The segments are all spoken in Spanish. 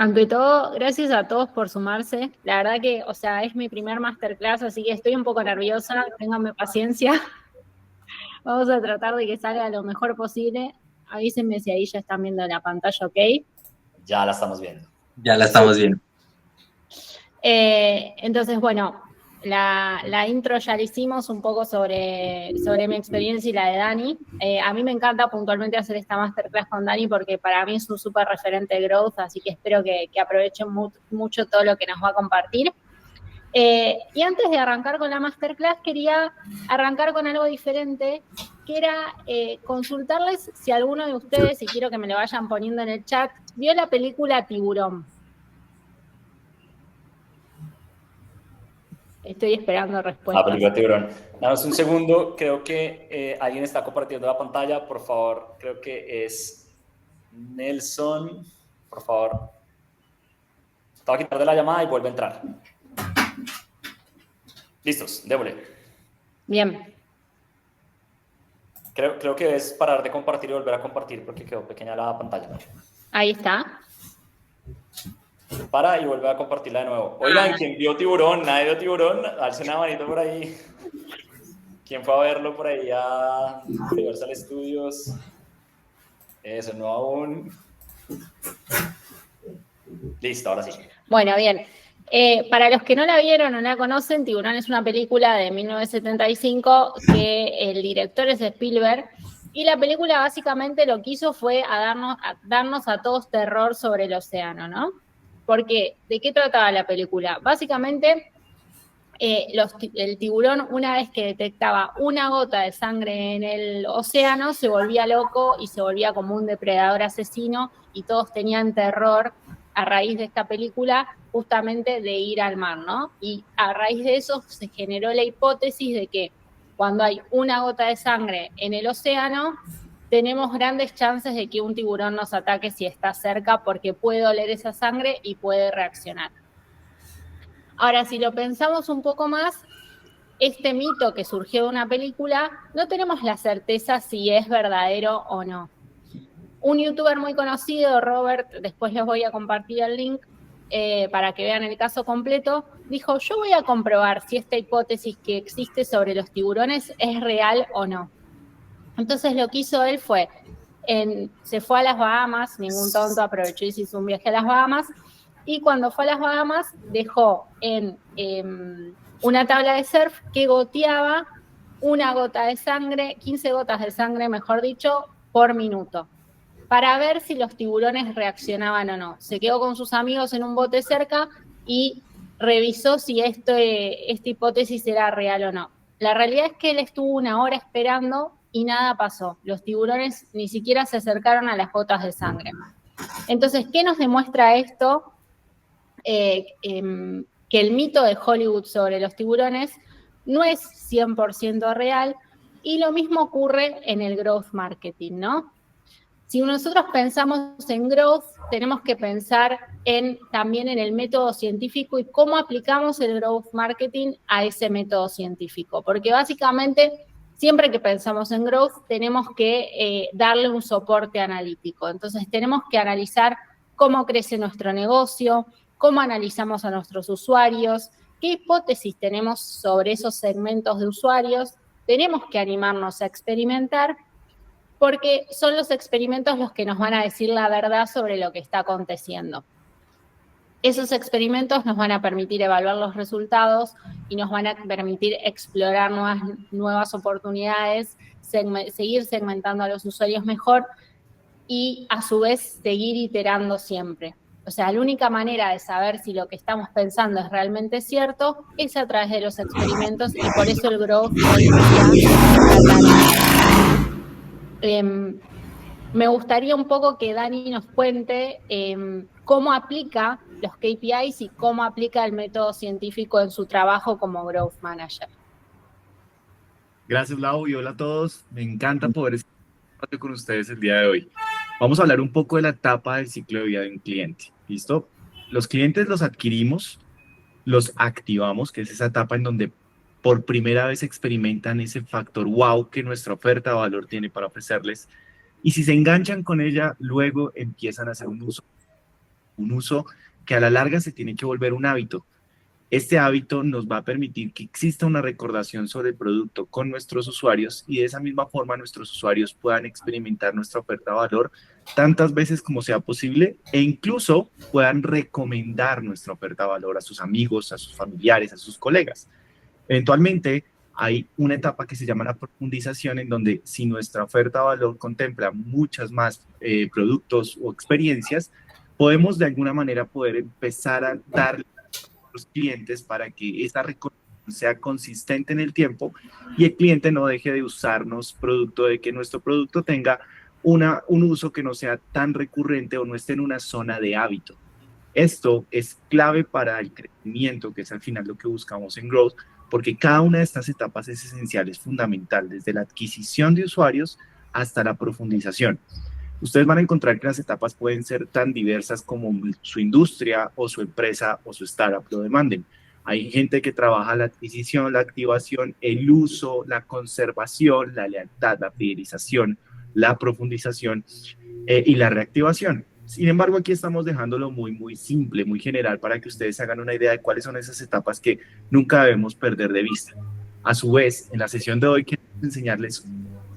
Ante todo, gracias a todos por sumarse. La verdad que, o sea, es mi primer masterclass, así que estoy un poco nerviosa. Ténganme paciencia. Vamos a tratar de que salga lo mejor posible. Avísenme si ahí ya están viendo la pantalla, ¿ok? Ya la estamos viendo. Ya la estamos viendo. Entonces, bueno, la intro ya la hicimos un poco sobre mi experiencia y la de Dani. A mí me encanta puntualmente hacer esta masterclass con Dani porque para mí es un súper referente de growth, así que espero que aprovechen mucho todo lo que nos va a compartir. Y antes de arrancar con la masterclass, quería arrancar con algo diferente, que era consultarles si alguno de ustedes, y quiero que me lo vayan poniendo en el chat, vio la película Tiburón. Estoy esperando La respuestas. película Tiburón. Danos un segundo, creo que alguien está compartiendo la pantalla, por favor, creo que es Nelson, por favor. Te voy a quitar de la llamada y vuelve a entrar. Listos, démosle. Bien. Creo que es parar de compartir y volver a compartir porque quedó pequeña la pantalla. Ahí está. Para y vuelve a compartirla de nuevo. Oigan, ¿quién vio Tiburón? ¿Nadie vio Tiburón? Alce una manito por ahí. ¿Quién fue a verlo por ahí a Universal Studios? Eso, no aún. Listo, ahora sí. Bueno, bien. Para los que no la vieron o no la conocen, Tiburón es una película de 1975 que el director es Spielberg y la película básicamente lo que hizo fue darnos a todos terror sobre el océano, ¿no? Porque, ¿de qué trataba la película? Básicamente, el tiburón, una vez que detectaba una gota de sangre en el océano, se volvía loco y se volvía como un depredador asesino y todos tenían terror a raíz de esta película justamente de ir al mar, ¿no? Y a raíz de eso se generó la hipótesis de que cuando hay una gota de sangre en el océano, tenemos grandes chances de que un tiburón nos ataque si está cerca porque puede oler esa sangre y puede reaccionar. Ahora, si lo pensamos un poco más, este mito que surgió de una película, no tenemos la certeza si es verdadero o no. Un youtuber muy conocido, Robert, después les voy a compartir el link para que vean el caso completo, dijo, yo voy a comprobar si esta hipótesis que existe sobre los tiburones es real o no. Entonces lo que hizo él fue, se fue a las Bahamas, ningún tonto aprovechó y se hizo un viaje a las Bahamas, y cuando fue a las Bahamas dejó en una tabla de surf que goteaba una gota de sangre, 15 gotas de sangre, mejor dicho, por minuto, para ver si los tiburones reaccionaban o no. Se quedó con sus amigos en un bote cerca y revisó si esta hipótesis era real o no. La realidad es que él estuvo una hora esperando y nada pasó. Los tiburones ni siquiera se acercaron a las gotas de sangre. Entonces, ¿qué nos demuestra esto? Que el mito de Hollywood sobre los tiburones no es 100% real y lo mismo ocurre en el growth marketing, ¿no? Si nosotros pensamos en growth, tenemos que pensar también en el método científico y cómo aplicamos el growth marketing a ese método científico. Porque básicamente, siempre que pensamos en growth, tenemos que darle un soporte analítico. Entonces, tenemos que analizar cómo crece nuestro negocio, cómo analizamos a nuestros usuarios, qué hipótesis tenemos sobre esos segmentos de usuarios. Tenemos que animarnos a experimentar porque son los experimentos los que nos van a decir la verdad sobre lo que está aconteciendo. Esos experimentos nos van a permitir evaluar los resultados y nos van a permitir explorar nuevas oportunidades, seguir segmentando a los usuarios mejor y a su vez seguir iterando siempre. O sea, la única manera de saber si lo que estamos pensando es realmente cierto es a través de los experimentos y por eso el growth hoy en día está tan... Me gustaría un poco que Dani nos cuente cómo aplica los KPIs y cómo aplica el método científico en su trabajo como Growth Manager. Gracias, Lau, y hola a todos. Me encanta poder estar con ustedes el día de hoy. Vamos a hablar un poco de la etapa del ciclo de vida de un cliente. ¿Listo? Los clientes los adquirimos, los activamos, que es esa etapa en donde por primera vez experimentan ese factor wow que nuestra oferta de valor tiene para ofrecerles. Y si se enganchan con ella, luego empiezan a hacer un uso un uso que a la larga se tiene que volver un hábito. Este hábito nos va a permitir que exista una recordación sobre el producto con nuestros usuarios y de esa misma forma nuestros usuarios puedan experimentar nuestra oferta de valor tantas veces como sea posible e incluso puedan recomendar nuestra oferta de valor a sus amigos, a sus familiares, a sus colegas. Eventualmente, hay una etapa que se llama la profundización, en donde si nuestra oferta de valor contempla muchas más productos o experiencias, podemos de alguna manera poder empezar a dar los clientes para que esta recomendación sea consistente en el tiempo y el cliente no deje de usarnos producto de que nuestro producto tenga un uso que no sea tan recurrente o no esté en una zona de hábito. Esto es clave para el crecimiento, que es al final lo que buscamos en Growth, porque cada una de estas etapas es esencial, es fundamental, desde la adquisición de usuarios hasta la profundización. Ustedes van a encontrar que las etapas pueden ser tan diversas como su industria o su empresa o su startup lo demanden. Hay gente que trabaja la adquisición, la activación, el uso, la conservación, la lealtad, la fidelización, la profundización y la reactivación. Sin embargo, aquí estamos dejándolo muy simple, muy general, para que ustedes hagan una idea de cuáles son esas etapas que nunca debemos perder de vista. A su vez, en la sesión de hoy quiero enseñarles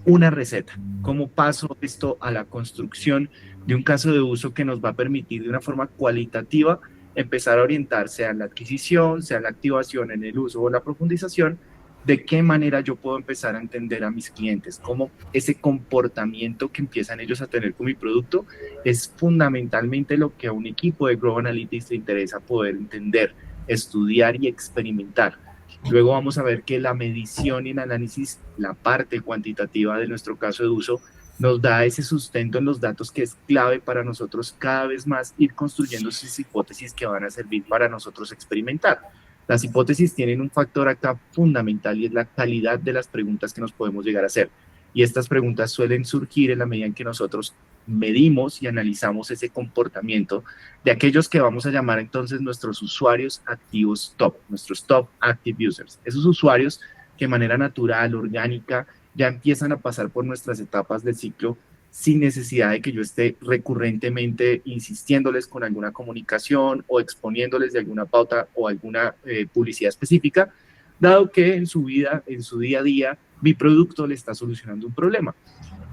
una receta, cómo paso esto a la construcción de un caso de uso que nos va a permitir de una forma cualitativa empezar a orientar, sea en la adquisición, sea en la activación, en el uso o la profundización, de qué manera yo puedo empezar a entender a mis clientes, cómo ese comportamiento que empiezan ellos a tener con mi producto es fundamentalmente lo que a un equipo de Grow Analytics le interesa poder entender, estudiar y experimentar. Luego vamos a ver que la medición y el análisis, la parte cuantitativa de nuestro caso de uso, nos da ese sustento en los datos que es clave para nosotros cada vez más ir construyendo esas hipótesis que van a servir para nosotros experimentar. Las hipótesis tienen un factor acá fundamental y es la calidad de las preguntas que nos podemos llegar a hacer. Y estas preguntas suelen surgir en la medida en que nosotros medimos y analizamos ese comportamiento de aquellos que vamos a llamar entonces nuestros usuarios activos top, nuestros top active users. Esos usuarios que de manera natural, orgánica, ya empiezan a pasar por nuestras etapas del ciclo sin necesidad de que yo esté recurrentemente insistiéndoles con alguna comunicación o exponiéndoles de alguna pauta o alguna publicidad específica, dado que en su vida, en su día a día, mi producto le está solucionando un problema.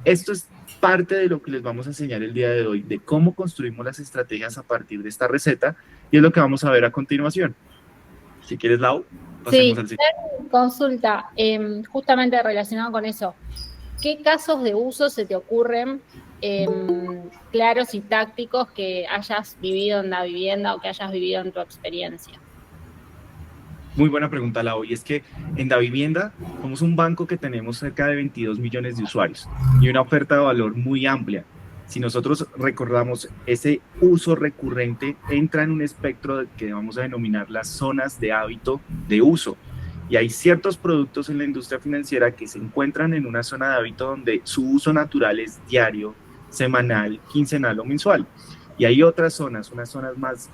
Esto es parte de lo que les vamos a enseñar el día de hoy, de cómo construimos las estrategias a partir de esta receta, y es lo que vamos a ver a continuación. Si quieres, Lau, pasemos al siguiente. Consulta, justamente relacionado con eso. ¿Qué casos de uso se te ocurren claros y tácticos que hayas vivido en la vivienda o que hayas vivido en tu experiencia? Muy buena pregunta, Lau. Y es que en Davivienda somos un banco que tenemos cerca de 22 millones de usuarios y una oferta de valor muy amplia. Si nosotros recordamos, ese uso recurrente entra en un espectro que vamos a denominar las zonas de hábito de uso. Y hay ciertos productos en la industria financiera que se encuentran en una zona de hábito donde su uso natural es diario, semanal, quincenal o mensual. Y hay otras zonas, unas zonas más,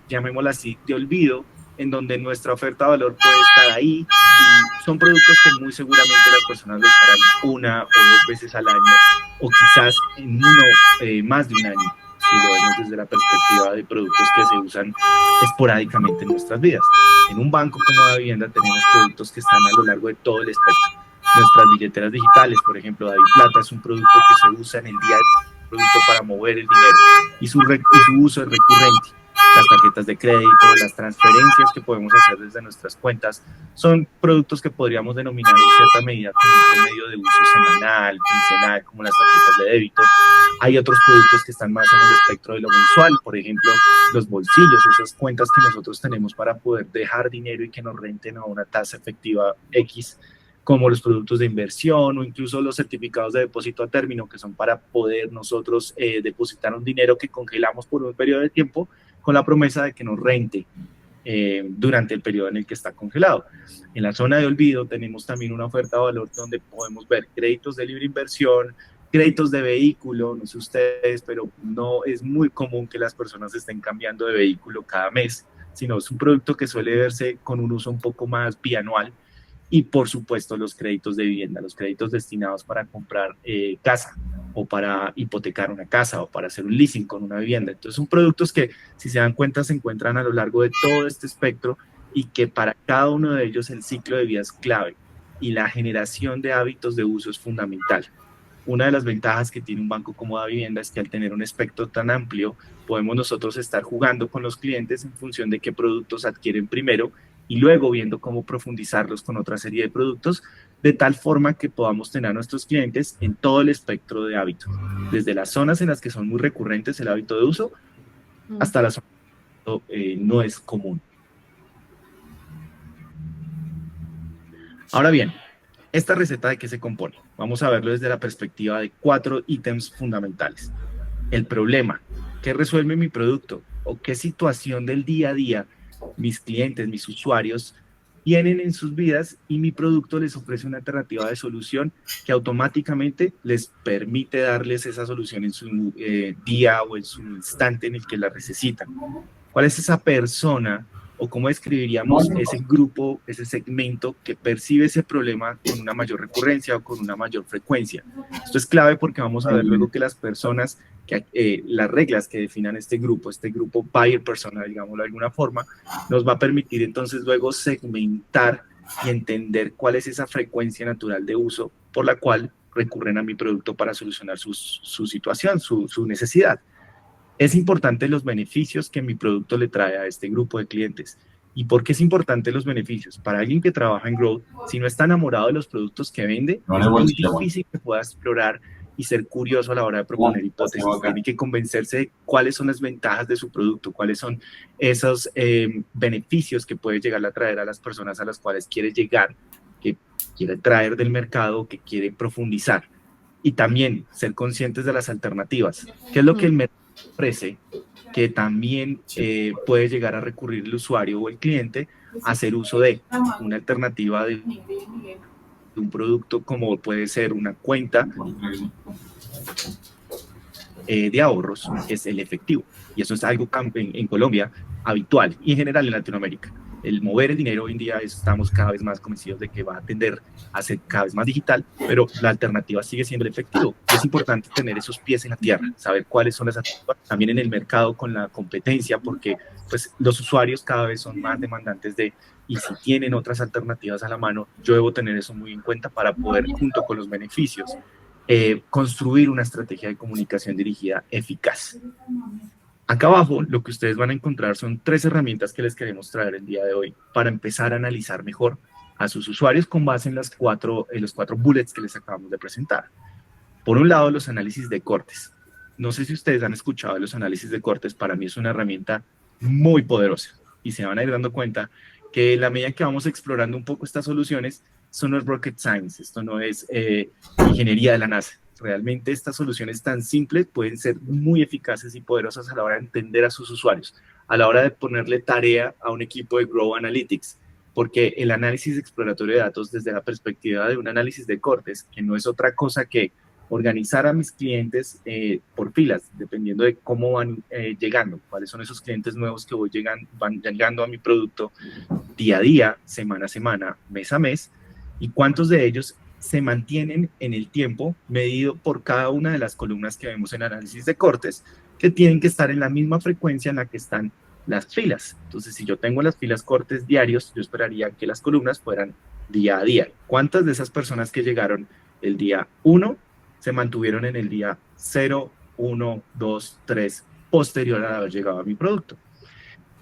llamémoslas así, de olvido, en donde nuestra oferta de valor puede estar ahí y son productos que muy seguramente las personas los harán una o dos veces al año o quizás en más de un año, si lo vemos desde la perspectiva de productos que se usan esporádicamente en nuestras vidas. En un banco como Davivienda tenemos productos que están a lo largo de todo el espectro. Nuestras billeteras digitales, por ejemplo, DaviPlata es un producto que se usa en el día a día, un producto para mover el dinero y su uso es recurrente. Las tarjetas de crédito, las transferencias que podemos hacer desde nuestras cuentas, son productos que podríamos denominar en cierta medida como un medio de uso semanal, quincenal, como las tarjetas de débito. Hay otros productos que están más en el espectro de lo mensual, por ejemplo, los bolsillos, esas cuentas que nosotros tenemos para poder dejar dinero y que nos renten a una tasa efectiva X, como los productos de inversión o incluso los certificados de depósito a término, que son para poder nosotros depositar un dinero que congelamos por un periodo de tiempo con la promesa de que nos rente durante el periodo en el que está congelado. En la zona de olvido tenemos también una oferta de valor donde podemos ver créditos de libre inversión, créditos de vehículo, no sé ustedes, pero no es muy común que las personas estén cambiando de vehículo cada mes, sino es un producto que suele verse con un uso un poco más bianual. Y por supuesto los créditos de vivienda, los créditos destinados para comprar casa. o para hipotecar una casa o para hacer un leasing con una vivienda. Entonces son productos que, si se dan cuenta, se encuentran a lo largo de todo este espectro y que para cada uno de ellos el ciclo de vida es clave y la generación de hábitos de uso es fundamental. Una de las ventajas que tiene un banco como Davivienda es que al tener un espectro tan amplio, podemos nosotros estar jugando con los clientes en función de qué productos adquieren primero y luego viendo cómo profundizarlos con otra serie de productos, de tal forma que podamos tener a nuestros clientes en todo el espectro de hábitos, desde las zonas en las que son muy recurrentes el hábito de uso, hasta las zonas que no es común. Ahora bien, ¿esta receta de qué se compone? Vamos a verlo desde la perspectiva de 4 ítems fundamentales. El problema, ¿qué resuelve mi producto? ¿O qué situación del día a día mis clientes, mis usuarios tienen en sus vidas y mi producto les ofrece una alternativa de solución que automáticamente les permite darles esa solución en su día o en su instante en el que la necesitan? ¿Cuál es esa persona o cómo describiríamos ese grupo, ese segmento que percibe ese problema con una mayor recurrencia o con una mayor frecuencia? Esto es clave porque vamos a ver luego que las personas, las reglas que definan este grupo buyer persona, digámoslo de alguna forma, nos va a permitir entonces luego segmentar y entender cuál es esa frecuencia natural de uso por la cual recurren a mi producto para solucionar su situación, su necesidad. Es importante los beneficios que mi producto le trae a este grupo de clientes. ¿Y por qué es importante los beneficios? Para alguien que trabaja en Growth, si no está enamorado de los productos que vende, es muy difícil que pueda explorar y ser curioso a la hora de proponer hipótesis. Tiene que convencerse de cuáles son las ventajas de su producto, cuáles son esos beneficios que puede llegar a traer a las personas a las cuales quiere llegar, que quiere traer del mercado, que quiere profundizar. Y también ser conscientes de las alternativas. ¿Qué es lo que el mercado ofrece? Que también puede llegar a recurrir el usuario o el cliente a hacer uso de una alternativa de un producto como puede ser una cuenta de ahorros, es el efectivo. Y eso es algo en Colombia habitual y en general en Latinoamérica. El mover el dinero hoy en día estamos cada vez más convencidos de que va a tender a ser cada vez más digital, pero la alternativa sigue siendo el efectivo. Es importante tener esos pies en la tierra, saber cuáles son las alternativas, también en el mercado con la competencia, porque pues, los usuarios cada vez son más demandantes de, y si tienen otras alternativas a la mano, yo debo tener eso muy en cuenta para poder, junto con los beneficios, construir una estrategia de comunicación dirigida eficaz. Acá abajo lo que ustedes van a encontrar son 3 herramientas que les queremos traer el día de hoy para empezar a analizar mejor a sus usuarios con base en los 4 bullets que les acabamos de presentar. Por un lado, los análisis de cortes. No sé si ustedes han escuchado de los análisis de cortes, para mí es una herramienta muy poderosa y se van a ir dando cuenta que en la medida que vamos explorando un poco estas soluciones, esto no es rocket science, esto no es ingeniería de la NASA. Realmente estas soluciones tan simples pueden ser muy eficaces y poderosas a la hora de entender a sus usuarios, a la hora de ponerle tarea a un equipo de Grow Analytics, porque el análisis exploratorio de datos desde la perspectiva de un análisis de cortes, que no es otra cosa que organizar a mis clientes por filas, dependiendo de cómo van llegando, cuáles son esos clientes nuevos que van llegando a mi producto día a día, semana a semana, mes a mes, y cuántos de ellos se mantienen en el tiempo medido por cada una de las columnas que vemos en análisis de cortes, que tienen que estar en la misma frecuencia en la que están las filas. Entonces, si yo tengo las filas cortes diarios, yo esperaría que las columnas fueran día a día. ¿Cuántas de esas personas que llegaron el día 1 se mantuvieron en el día 0, 1, 2, 3, posterior a haber llegado a mi producto?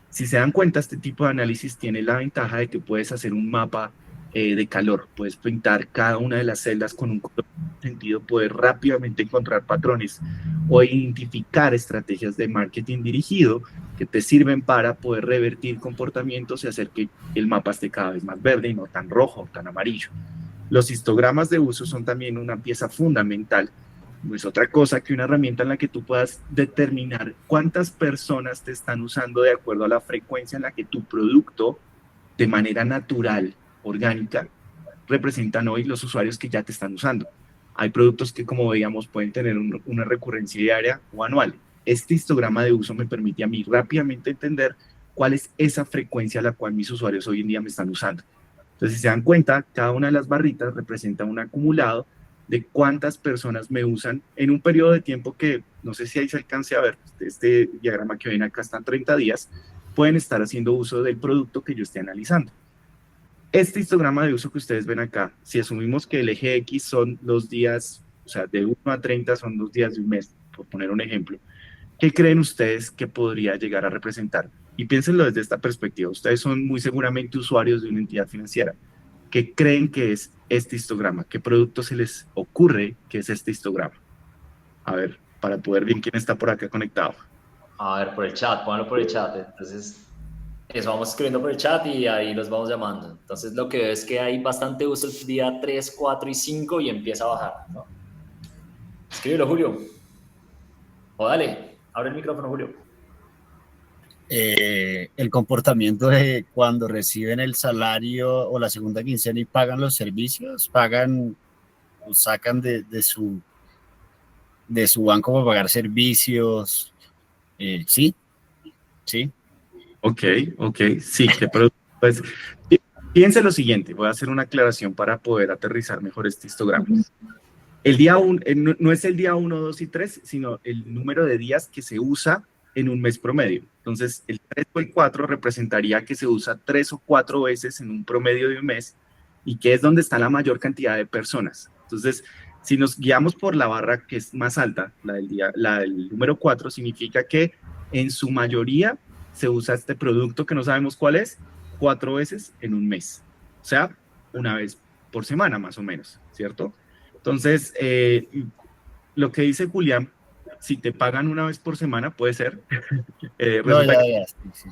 Si se dan cuenta, este tipo de análisis tiene la ventaja de que puedes hacer un mapa de calor, puedes pintar cada una de las celdas con un color sentido, poder rápidamente encontrar patrones o identificar estrategias de marketing dirigido que te sirven para poder revertir comportamientos y hacer que el mapa esté cada vez más verde y no tan rojo o tan amarillo. Los histogramas de uso son también una pieza fundamental. No es otra cosa que una herramienta en la que tú puedas determinar cuántas personas te están usando de acuerdo a la frecuencia en la que tu producto, de manera natural, orgánica, representan hoy los usuarios que ya te están usando. Hay productos que, como veíamos, pueden tener una recurrencia diaria o anual. Este histograma de uso me permite a mí rápidamente entender cuál es esa frecuencia a la cual mis usuarios hoy en día me están usando. Entonces, si se dan cuenta, cada una de las barritas representa un acumulado de los usuarios que ya te están usando. Hay productos que, como veíamos, pueden tener una recurrencia diaria o anual. Este histograma de uso me permite a mí rápidamente entender cuál es esa frecuencia a la cual mis usuarios hoy en día me están usando. Entonces, si se dan cuenta, cada una de las barritas representa un acumulado de cuántas personas me usan en un periodo de tiempo que, no sé si ahí se alcance a ver, este diagrama que ven acá están 30 días, pueden estar haciendo uso del producto que yo esté analizando. Este histograma de uso que ustedes ven acá, si asumimos que el eje X son los días, o sea, de 1 a 30 son 2 días de un mes, por poner un ejemplo, ¿qué creen ustedes que podría llegar a representar? Y piénsenlo desde esta perspectiva. Ustedes son muy seguramente usuarios de una entidad financiera. ¿Qué creen que es este histograma? ¿Qué producto se les ocurre que es este histograma? A ver, para poder ver quién está por acá conectado. A ver, por el chat, pónganlo por el chat. Entonces, eso vamos escribiendo por el chat y ahí los vamos llamando. Entonces, lo que veo es que hay bastante uso el día 3, 4 y 5 y empieza a bajar, ¿no? Escríbelo, Julio. O dale, abre el micrófono, Julio. El comportamiento de cuando reciben el salario o la segunda quincena y pagan los servicios, pagan o sacan de su banco para pagar servicios. Sí. Ok, sí, pues piense lo siguiente, voy a hacer una aclaración para poder aterrizar mejor este histograma. El día no es el día 1, 2 y 3, sino el número de días que se usa en un mes promedio. Entonces, el 3 o el 4 representaría que se usa 3 o 4 veces en un promedio de un mes y que es donde está la mayor cantidad de personas. Entonces, si nos guiamos por la barra que es más alta, la del número 4, significa que en su mayoría se usa este producto que no sabemos cuál es, 4 veces en un mes. O sea, una vez por semana más o menos, ¿cierto? Entonces, lo que dice Julián, si te pagan una vez por semana, puede ser. No, ya. Sí.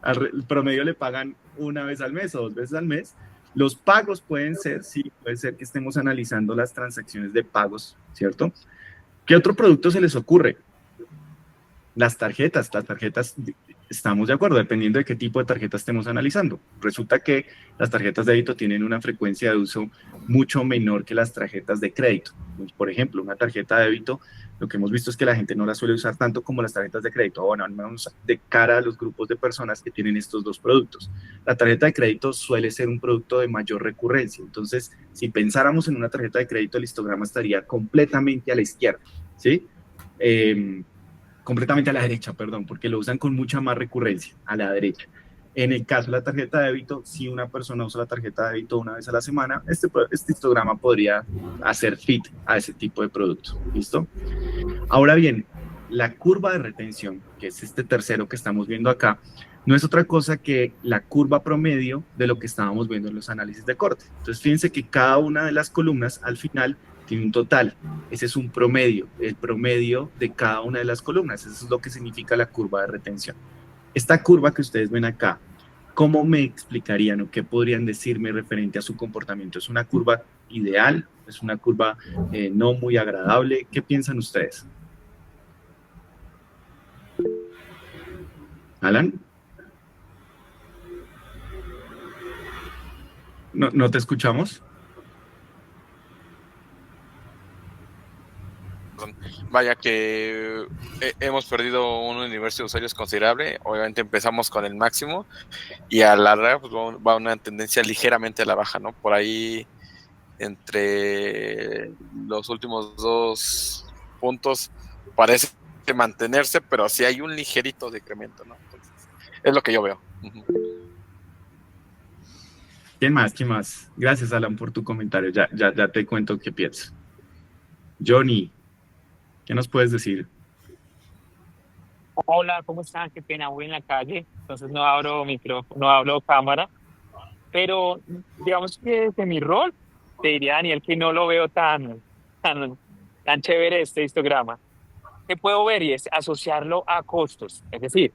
El promedio le pagan una vez al mes o 2 veces al mes. Los pagos pueden ser, sí, puede ser que estemos analizando las transacciones de pagos, ¿cierto? ¿Qué otro producto se les ocurre? Las tarjetas, estamos de acuerdo, dependiendo de qué tipo de tarjeta estemos analizando. Resulta que las tarjetas de débito tienen una frecuencia de uso mucho menor que las tarjetas de crédito. Por ejemplo, una tarjeta de débito, lo que hemos visto es que la gente no la suele usar tanto como las tarjetas de crédito. Bueno, al menos de cara a los grupos de personas que tienen estos dos productos. La tarjeta de crédito suele ser un producto de mayor recurrencia. Entonces, si pensáramos en una tarjeta de crédito, el histograma estaría completamente a la izquierda, ¿sí? Completamente a la derecha, perdón, porque lo usan con mucha más recurrencia, a la derecha. En el caso de la tarjeta de débito, si una persona usa la tarjeta de débito una vez a la semana, este histograma podría hacer fit a ese tipo de producto, ¿listo? Ahora bien, la curva de retención, que es este tercero que estamos viendo acá, no es otra cosa que la curva promedio de lo que estábamos viendo en los análisis de corte. Entonces, fíjense que cada una de las columnas al final tiene un total. Ese es un promedio, el promedio de cada una de las columnas. Eso es lo que significa la curva de retención. Esta curva que ustedes ven acá, ¿cómo me explicarían o qué podrían decirme referente a su comportamiento? ¿Es una curva ideal? ¿Es una curva no muy agradable? ¿Qué piensan ustedes? ¿Alan? ¿No te escuchamos? Vaya que hemos perdido un universo de usuarios considerable. Obviamente empezamos con el máximo y a la larga pues, va una tendencia ligeramente a la baja, ¿no? Por ahí entre los últimos 2 puntos parece mantenerse, pero sí hay un ligerito decremento, ¿no? Entonces, es lo que yo veo. ¿Quién más? Gracias, Alan, por tu comentario. Ya te cuento qué pienso. Johnny, ¿qué nos puedes decir? Hola, ¿cómo están? Qué pena, voy en la calle, entonces no abro micrófono, no hablo cámara, pero digamos que desde mi rol, te diría, Daniel, que no lo veo tan chévere este histograma. ¿Qué puedo ver? Y es asociarlo a costos. Es decir,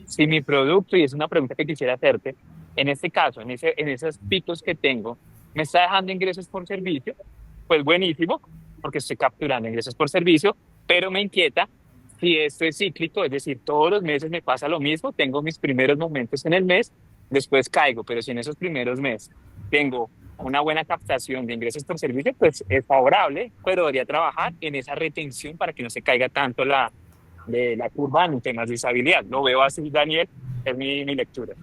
si mi producto, y es una pregunta que quisiera hacerte, en este caso, en esos picos que tengo, me está dejando ingresos por servicio, pues buenísimo, porque estoy capturando ingresos por servicio, pero me inquieta si esto es cíclico, es decir, todos los meses me pasa lo mismo, tengo mis primeros momentos en el mes, después caigo, pero si en esos primeros meses tengo una buena captación de ingresos por servicio, pues es favorable, pero debería trabajar en esa retención para que no se caiga tanto la curva en temas de usabilidad. Lo veo así, Daniel, es mi lectura.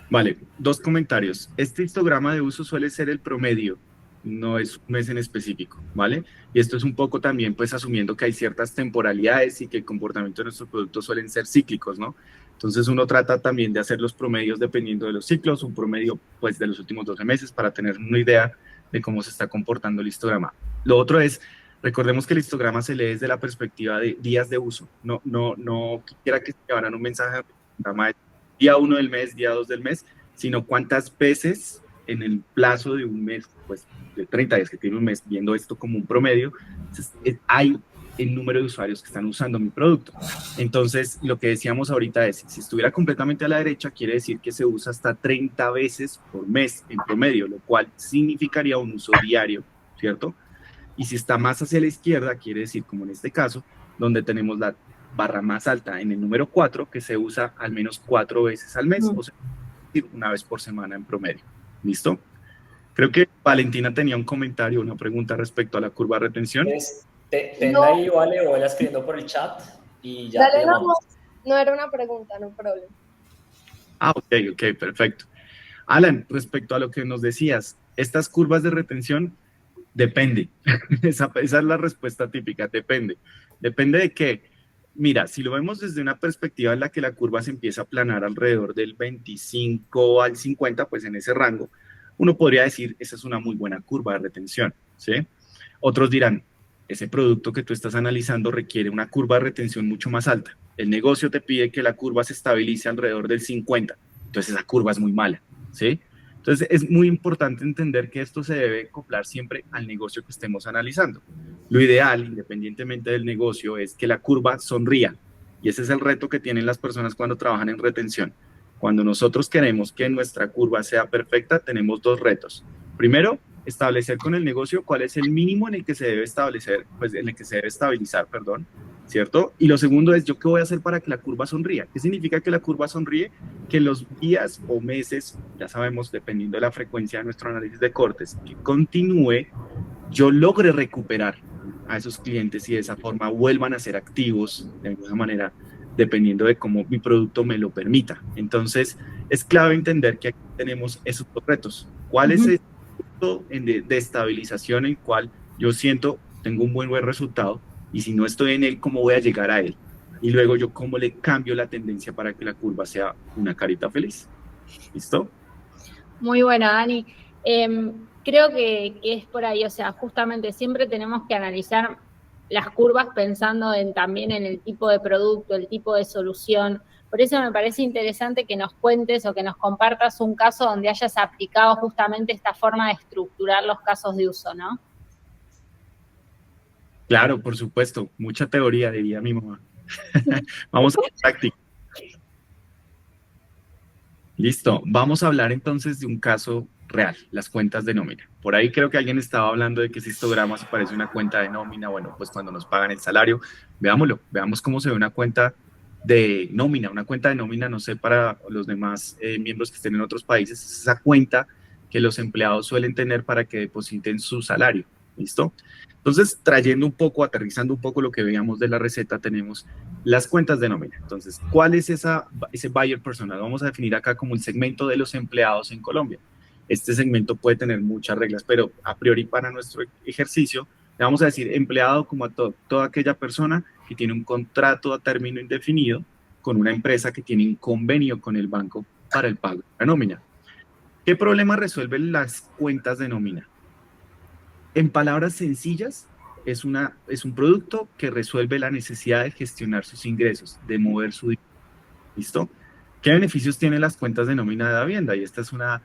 Vale, 2 comentarios. Este histograma de uso suele ser el promedio no es un mes en específico, ¿vale? Y esto es un poco también, pues, asumiendo que hay ciertas temporalidades y que el comportamiento de nuestros productos suelen ser cíclicos, ¿no? Entonces uno trata también de hacer los promedios dependiendo de los ciclos, un promedio, pues, de los últimos 12 meses para tener una idea de cómo se está comportando el histograma. Lo otro es, recordemos que el histograma se lee desde la perspectiva de días de uso. No quisiera que se llevaran un mensaje de histograma de día 1 del mes, día 2 del mes, sino cuántas veces en el plazo de un mes, pues de 30 días que tiene un mes, viendo esto como un promedio, hay el número de usuarios que están usando mi producto. Entonces, lo que decíamos ahorita es, si estuviera completamente a la derecha, quiere decir que se usa hasta 30 veces por mes en promedio, lo cual significaría un uso diario, ¿cierto? Y si está más hacia la izquierda, quiere decir, como en este caso, donde tenemos la barra más alta en el número 4, que se usa al menos 4 veces al mes, o sea, una vez por semana en promedio. ¿Listo? Creo que Valentina tenía un comentario, una pregunta respecto a la curva de retención. Tenla ahí, vale, o vaya escribiendo por el chat y ya Dale, te llamamos. no era una pregunta, no problema. Ok, perfecto. Alan, respecto a lo que nos decías, estas curvas de retención, depende. Esa es la respuesta típica, depende. ¿Depende de qué? Mira, si lo vemos desde una perspectiva en la que la curva se empieza a aplanar alrededor del 25 al 50, pues en ese rango, uno podría decir, esa es una muy buena curva de retención, ¿sí? Otros dirán, ese producto que tú estás analizando requiere una curva de retención mucho más alta. El negocio te pide que la curva se estabilice alrededor del 50, entonces esa curva es muy mala, ¿sí? Entonces es muy importante entender que esto se debe acoplar siempre al negocio que estemos analizando. Lo ideal, independientemente del negocio, es que la curva sonría. Y ese es el reto que tienen las personas cuando trabajan en retención. Cuando nosotros queremos que nuestra curva sea perfecta, tenemos dos retos. Primero, establecer con el negocio cuál es el mínimo en el que se debe establecer, pues en el que se debe estabilizar, perdón, ¿cierto? Y lo segundo es, ¿yo qué voy a hacer para que la curva sonría? ¿Qué significa que la curva sonríe? Que los días o meses, ya sabemos, dependiendo de la frecuencia de nuestro análisis de cortes, que continúe, yo logre recuperar a esos clientes y de esa forma vuelvan a ser activos de alguna manera, dependiendo de cómo mi producto me lo permita. Entonces, es clave entender que aquí tenemos esos dos retos. ¿Cuál es el punto de estabilización en el cual yo siento tengo un buen resultado? Y si no estoy en él, ¿cómo voy a llegar a él? Y luego yo, ¿cómo le cambio la tendencia para que la curva sea una carita feliz? ¿Listo? Muy bueno, Dani. Creo que es por ahí, o sea, justamente siempre tenemos que analizar las curvas pensando también en el tipo de producto, el tipo de solución. Por eso me parece interesante que nos cuentes o que nos compartas un caso donde hayas aplicado justamente esta forma de estructurar los casos de uso, ¿no? Claro, por supuesto. Mucha teoría, diría mi mamá. Vamos a la práctica. Listo. Vamos a hablar entonces de un caso real, las cuentas de nómina. Por ahí creo que alguien estaba hablando de que ese histograma se parece a una cuenta de nómina. Bueno, pues cuando nos pagan el salario, veámoslo. Veamos cómo se ve una cuenta de nómina. Una cuenta de nómina, no sé, para los demás miembros que estén en otros países, es esa cuenta que los empleados suelen tener para que depositen su salario. ¿Listo? Entonces, trayendo un poco, aterrizando un poco lo que veíamos de la receta, tenemos las cuentas de nómina. Entonces, ¿cuál es ese buyer personal? Vamos a definir acá como el segmento de los empleados en Colombia. Este segmento puede tener muchas reglas, pero a priori para nuestro ejercicio, le vamos a decir empleado como a toda aquella persona que tiene un contrato a término indefinido con una empresa que tiene un convenio con el banco para el pago de la nómina. ¿Qué problema resuelven las cuentas de nómina? En palabras sencillas, es un producto que resuelve la necesidad de gestionar sus ingresos, de mover su dinero. ¿Listo? ¿Qué beneficios tienen las cuentas de nómina de Hacienda? Y esta es una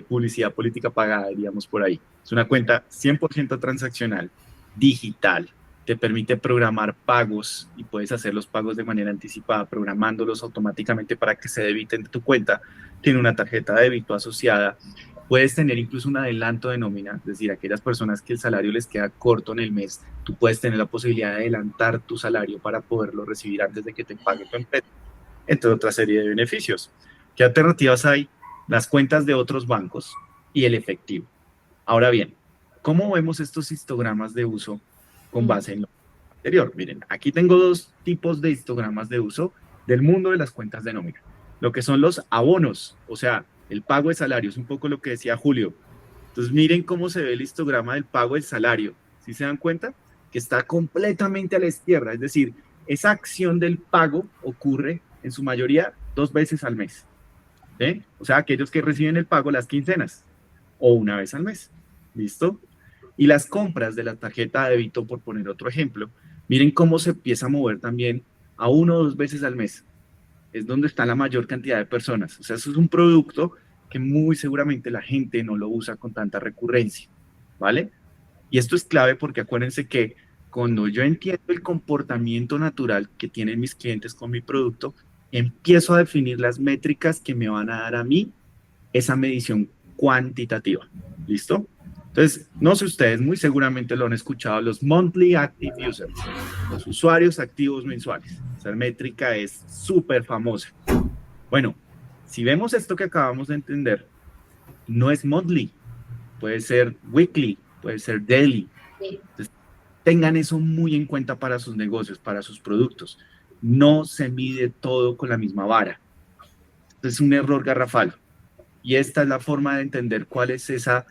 publicidad política pagada, diríamos por ahí. Es una cuenta 100% transaccional, digital, te permite programar pagos y puedes hacer los pagos de manera anticipada, programándolos automáticamente para que se debiten de tu cuenta. Tiene una tarjeta de débito asociada. Puedes tener incluso un adelanto de nómina, es decir, aquellas personas que el salario les queda corto en el mes, tú puedes tener la posibilidad de adelantar tu salario para poderlo recibir antes de que te pague tu empresa, entre otra serie de beneficios. ¿Qué alternativas hay? Las cuentas de otros bancos y el efectivo. Ahora bien, ¿cómo vemos estos histogramas de uso con base en lo anterior? Miren, aquí tengo dos tipos de histogramas de uso del mundo de las cuentas de nómina. Lo que son los abonos, o sea, el pago de salarios, un poco lo que decía Julio. Entonces miren cómo se ve el histograma del pago del salario. ¿Sí se dan cuenta? Que está completamente a la izquierda, es decir, esa acción del pago ocurre en su mayoría 2 veces al mes. ¿Sí? O sea, aquellos que reciben el pago las quincenas o una vez al mes. ¿Listo? Y las compras de la tarjeta de débito, por poner otro ejemplo, miren cómo se empieza a mover también a 1 o 2 veces al mes. Es donde está la mayor cantidad de personas. O sea, eso es un producto que muy seguramente la gente no lo usa con tanta recurrencia, ¿vale? Y esto es clave porque acuérdense que cuando yo entiendo el comportamiento natural que tienen mis clientes con mi producto, empiezo a definir las métricas que me van a dar a mí esa medición cuantitativa. ¿Listo? Entonces, no sé ustedes, muy seguramente lo han escuchado, los monthly active users, los usuarios activos mensuales. Esa métrica es súper famosa. Bueno, si vemos esto que acabamos de entender, no es monthly, puede ser weekly, puede ser daily. Entonces, tengan eso muy en cuenta para sus negocios, para sus productos. No se mide todo con la misma vara. Es un error garrafal. Y esta es la forma de entender cuál es esa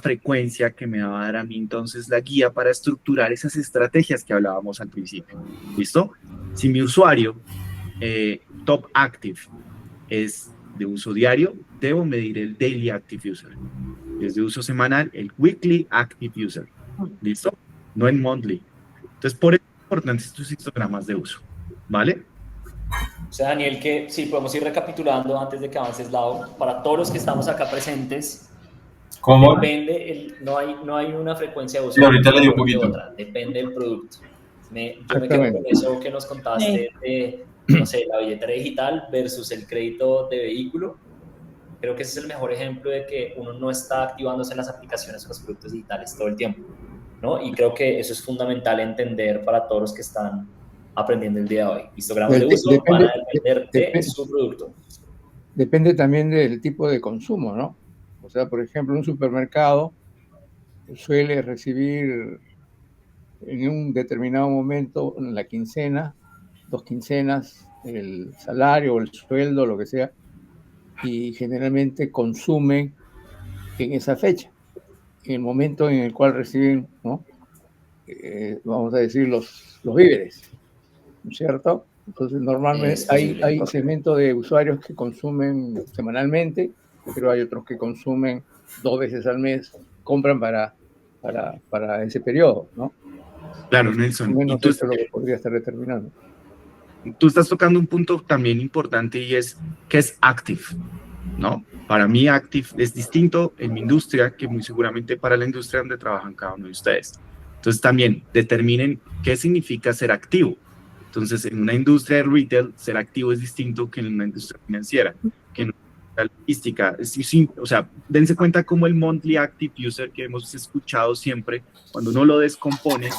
frecuencia que me va a dar a mí entonces la guía para estructurar esas estrategias que hablábamos al principio. ¿Listo? Si mi usuario top active es de uso diario, debo medir el daily active user. Es de uso semanal, el weekly active user. ¿Listo? No el monthly. Entonces, por eso es importante estos histogramas de uso. ¿Vale? O sea, Daniel, que sí, podemos ir recapitulando antes de que avances, Lau. Para todos los que estamos acá presentes, ¿Cómo? depende, no hay una frecuencia de uso. Sí, ahorita le di un poquito. Otra, depende del producto. Yo me quedo con eso que nos contaste de, no sé, la billetera digital versus el crédito de vehículo. Creo que ese es el mejor ejemplo de que uno no está activándose en las aplicaciones o los productos digitales todo el tiempo, ¿no? Y creo que eso es fundamental entender para todos los que están aprendiendo el día de hoy. Histogramas de uso van a depender de su producto. Depende también del tipo de consumo, ¿no? O sea, por ejemplo, un supermercado suele recibir en un determinado momento, en la quincena, 2 quincenas, el salario o el sueldo, lo que sea, y generalmente consumen en esa fecha, en el momento en el cual reciben, ¿no? Vamos a decir, los víveres, ¿no es cierto? Entonces, normalmente hay segmentos de usuarios que consumen semanalmente, pero hay otros que consumen 2 veces al mes, compran para ese periodo, ¿no? Claro, Nelson. Menos eso es lo que podría estar determinando. Tú estás tocando un punto también importante y es, ¿qué es active? ¿No? Para mí active es distinto en mi industria que muy seguramente para la industria donde trabajan cada uno de ustedes. Entonces también determinen qué significa ser activo. Entonces en una industria de retail, ser activo es distinto que en una industria financiera, que en una industria logística. O sea, dense cuenta cómo el monthly active user que hemos escuchado siempre, cuando uno lo descompone,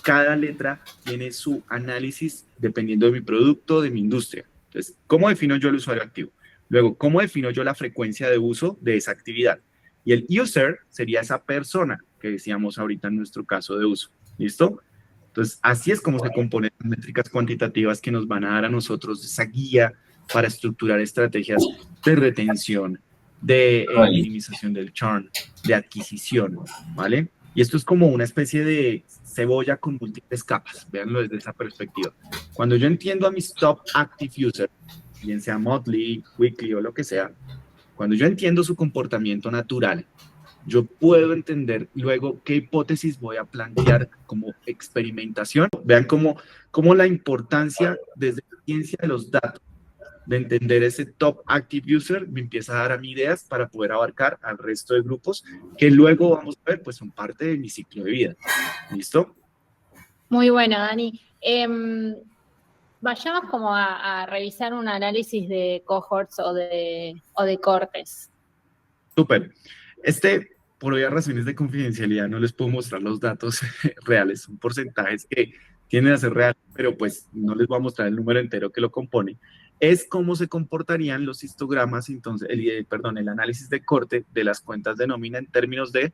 cada letra tiene su análisis dependiendo de mi producto, de mi industria. Entonces, ¿cómo defino yo el usuario activo? Luego, ¿cómo defino yo la frecuencia de uso de esa actividad? Y el user sería esa persona que decíamos ahorita en nuestro caso de uso. ¿Listo? Entonces, así es como se componen las métricas cuantitativas que nos van a dar a nosotros esa guía para estructurar estrategias de retención, de minimización del churn, de adquisición, ¿vale? Y esto es como una especie de cebolla con múltiples capas, véanlo desde esa perspectiva. Cuando yo entiendo a mis top active users, bien sea monthly, weekly o lo que sea, cuando yo entiendo su comportamiento natural, yo puedo entender luego qué hipótesis voy a plantear como experimentación. Vean cómo la importancia desde la ciencia de los datos, de entender ese top active user, me empieza a dar a mí ideas para poder abarcar al resto de grupos que luego vamos a ver, pues son parte de mi ciclo de vida. ¿Listo? Muy bueno, Dani. Vayamos como a revisar un análisis de cohorts o de cortes. Súper. Por obvias razones de confidencialidad, no les puedo mostrar los datos reales, son porcentajes que tienden a ser reales, pero pues no les voy a mostrar el número entero que lo compone. Es cómo se comportarían los histogramas, entonces, el análisis de corte de las cuentas de nómina en términos de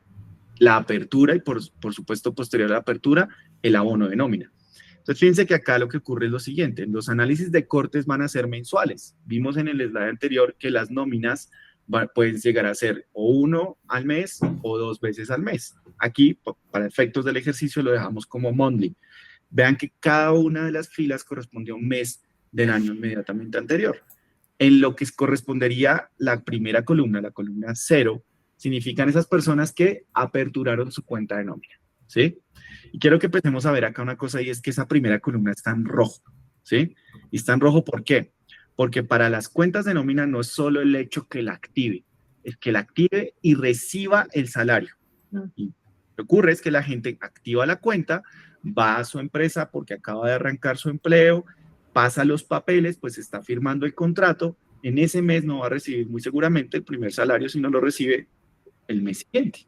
la apertura y por supuesto posterior a la apertura, el abono de nómina. Entonces, fíjense que acá lo que ocurre es lo siguiente, los análisis de cortes van a ser mensuales. Vimos en el slide anterior que las nóminas pueden llegar a ser o 1 al mes o 2 veces al mes. Aquí, para efectos del ejercicio, lo dejamos como monthly. Vean que cada una de las filas corresponde a un mes del año inmediatamente anterior. En lo que correspondería la primera columna, la columna 0, significan esas personas que aperturaron su cuenta de nómina, ¿sí? Y quiero que empecemos a ver acá una cosa, y es que esa primera columna está en rojo, ¿sí? Y está en rojo, ¿por qué? Porque para las cuentas de nómina no es solo el hecho que la active, es que la active y reciba el salario. Y lo que ocurre es que la gente activa la cuenta, va a su empresa porque acaba de arrancar su empleo, pasa los papeles, pues está firmando el contrato. En ese mes no va a recibir muy seguramente el primer salario, sino lo recibe el mes siguiente.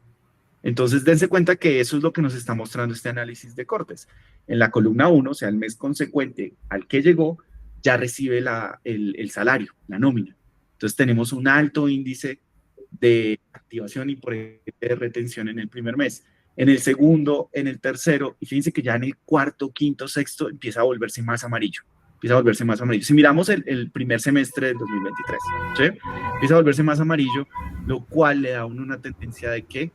Entonces, dense cuenta que eso es lo que nos está mostrando este análisis de cortes. En la columna 1, o sea, el mes consecuente al que llegó, ya recibe el salario, la nómina. Entonces, tenemos un alto índice de activación y por ende de retención en el primer mes. En el segundo, en el tercero, y fíjense que ya en el cuarto, quinto, sexto, empieza a volverse más amarillo. Empieza a volverse más amarillo. Si miramos el primer semestre del 2023, ¿sí? Empieza a volverse más amarillo, lo cual le da a uno una tendencia de que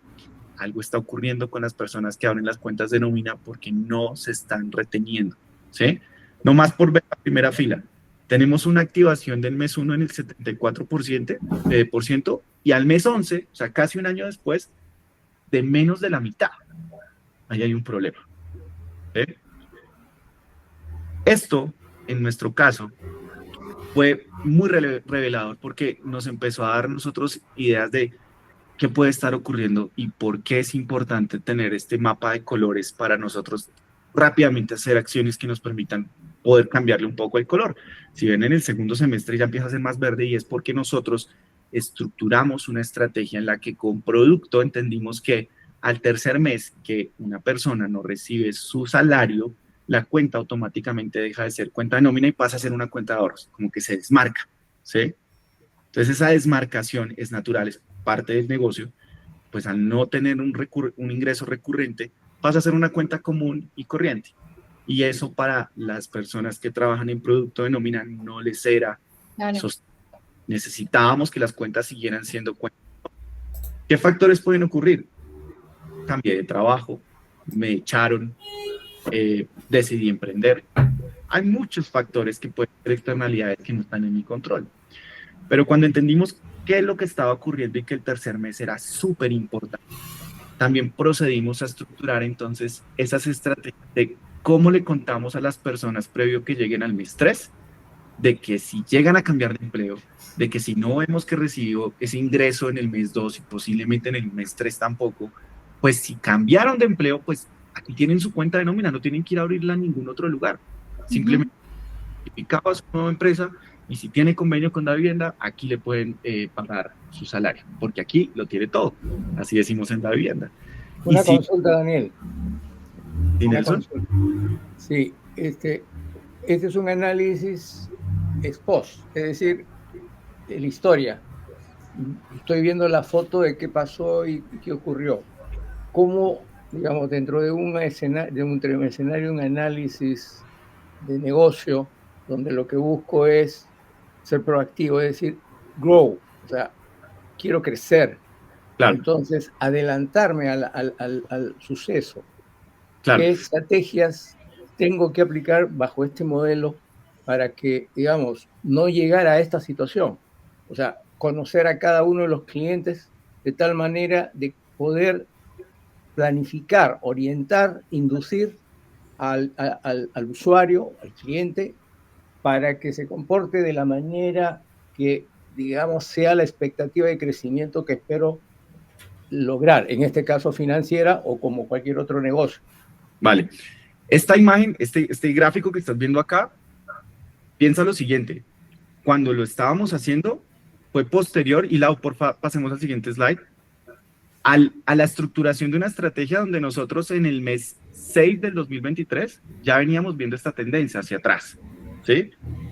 algo está ocurriendo con las personas que abren las cuentas de nómina porque no se están reteniendo, ¿sí? No más por ver la primera fila. Tenemos una activación del mes 1 en el 74%, y al mes 11, o sea, casi un año después, de menos de la mitad. Ahí hay un problema, ¿sí? Esto, en nuestro caso, fue muy revelador porque nos empezó a dar a nosotros ideas de qué puede estar ocurriendo y por qué es importante tener este mapa de colores para nosotros rápidamente hacer acciones que nos permitan poder cambiarle un poco el color. Si ven, en el segundo semestre ya empieza a ser más verde, y es porque nosotros estructuramos una estrategia en la que con producto entendimos que al tercer mes que una persona no recibe su salario, la cuenta automáticamente deja de ser cuenta de nómina y pasa a ser una cuenta de ahorros, como que se desmarca, ¿sí? Entonces esa desmarcación es natural, es parte del negocio, pues al no tener un ingreso recurrente, pasa a ser una cuenta común y corriente. Y eso para las personas que trabajan en producto de nómina no les era sostenible. Necesitábamos que las cuentas siguieran siendo cuentas. ¿Qué factores pueden ocurrir? Cambié de trabajo, me echaron, decidí emprender. Hay muchos factores que pueden ser externalidades que no están en mi control. Pero cuando entendimos qué es lo que estaba ocurriendo y que el tercer mes era súper importante, también procedimos a estructurar entonces esas estrategias de cómo le contamos a las personas previo que lleguen al mes 3, de que si llegan a cambiar de empleo, de que si no vemos que recibió ese ingreso en el mes 2 y posiblemente en el mes 3 tampoco, pues si cambiaron de empleo, pues aquí tienen su cuenta de nómina, no tienen que ir a abrirla en ningún otro lugar. Simplemente identificaba su nueva empresa, y si tiene convenio con Davivienda, aquí le pueden pagar su salario, porque aquí lo tiene todo. Así decimos en Davivienda. Una consulta, Daniel. ¿Sí, Nelson? Sí, este es un análisis ex post, es decir, de la historia. Estoy viendo la foto de qué pasó y qué ocurrió. ¿Cómo, digamos, dentro de un escenario, un análisis de negocio, donde lo que busco es ser proactivo, es decir, grow, o sea, quiero crecer. Claro. Entonces, adelantarme al suceso. Claro. ¿Qué estrategias tengo que aplicar bajo este modelo para que, digamos, no llegar a esta situación? O sea, conocer a cada uno de los clientes de tal manera de poder planificar, orientar, inducir al usuario, al cliente, para que se comporte de la manera que, digamos, sea la expectativa de crecimiento que espero lograr, en este caso financiera o como cualquier otro negocio. Vale. Esta imagen, este gráfico que estás viendo acá, piensa lo siguiente. Cuando lo estábamos haciendo, fue posterior, y Lau, porfa, pasemos al siguiente slide, a la estructuración de una estrategia donde nosotros en el mes 6 del 2023 ya veníamos viendo esta tendencia hacia atrás, ¿sí?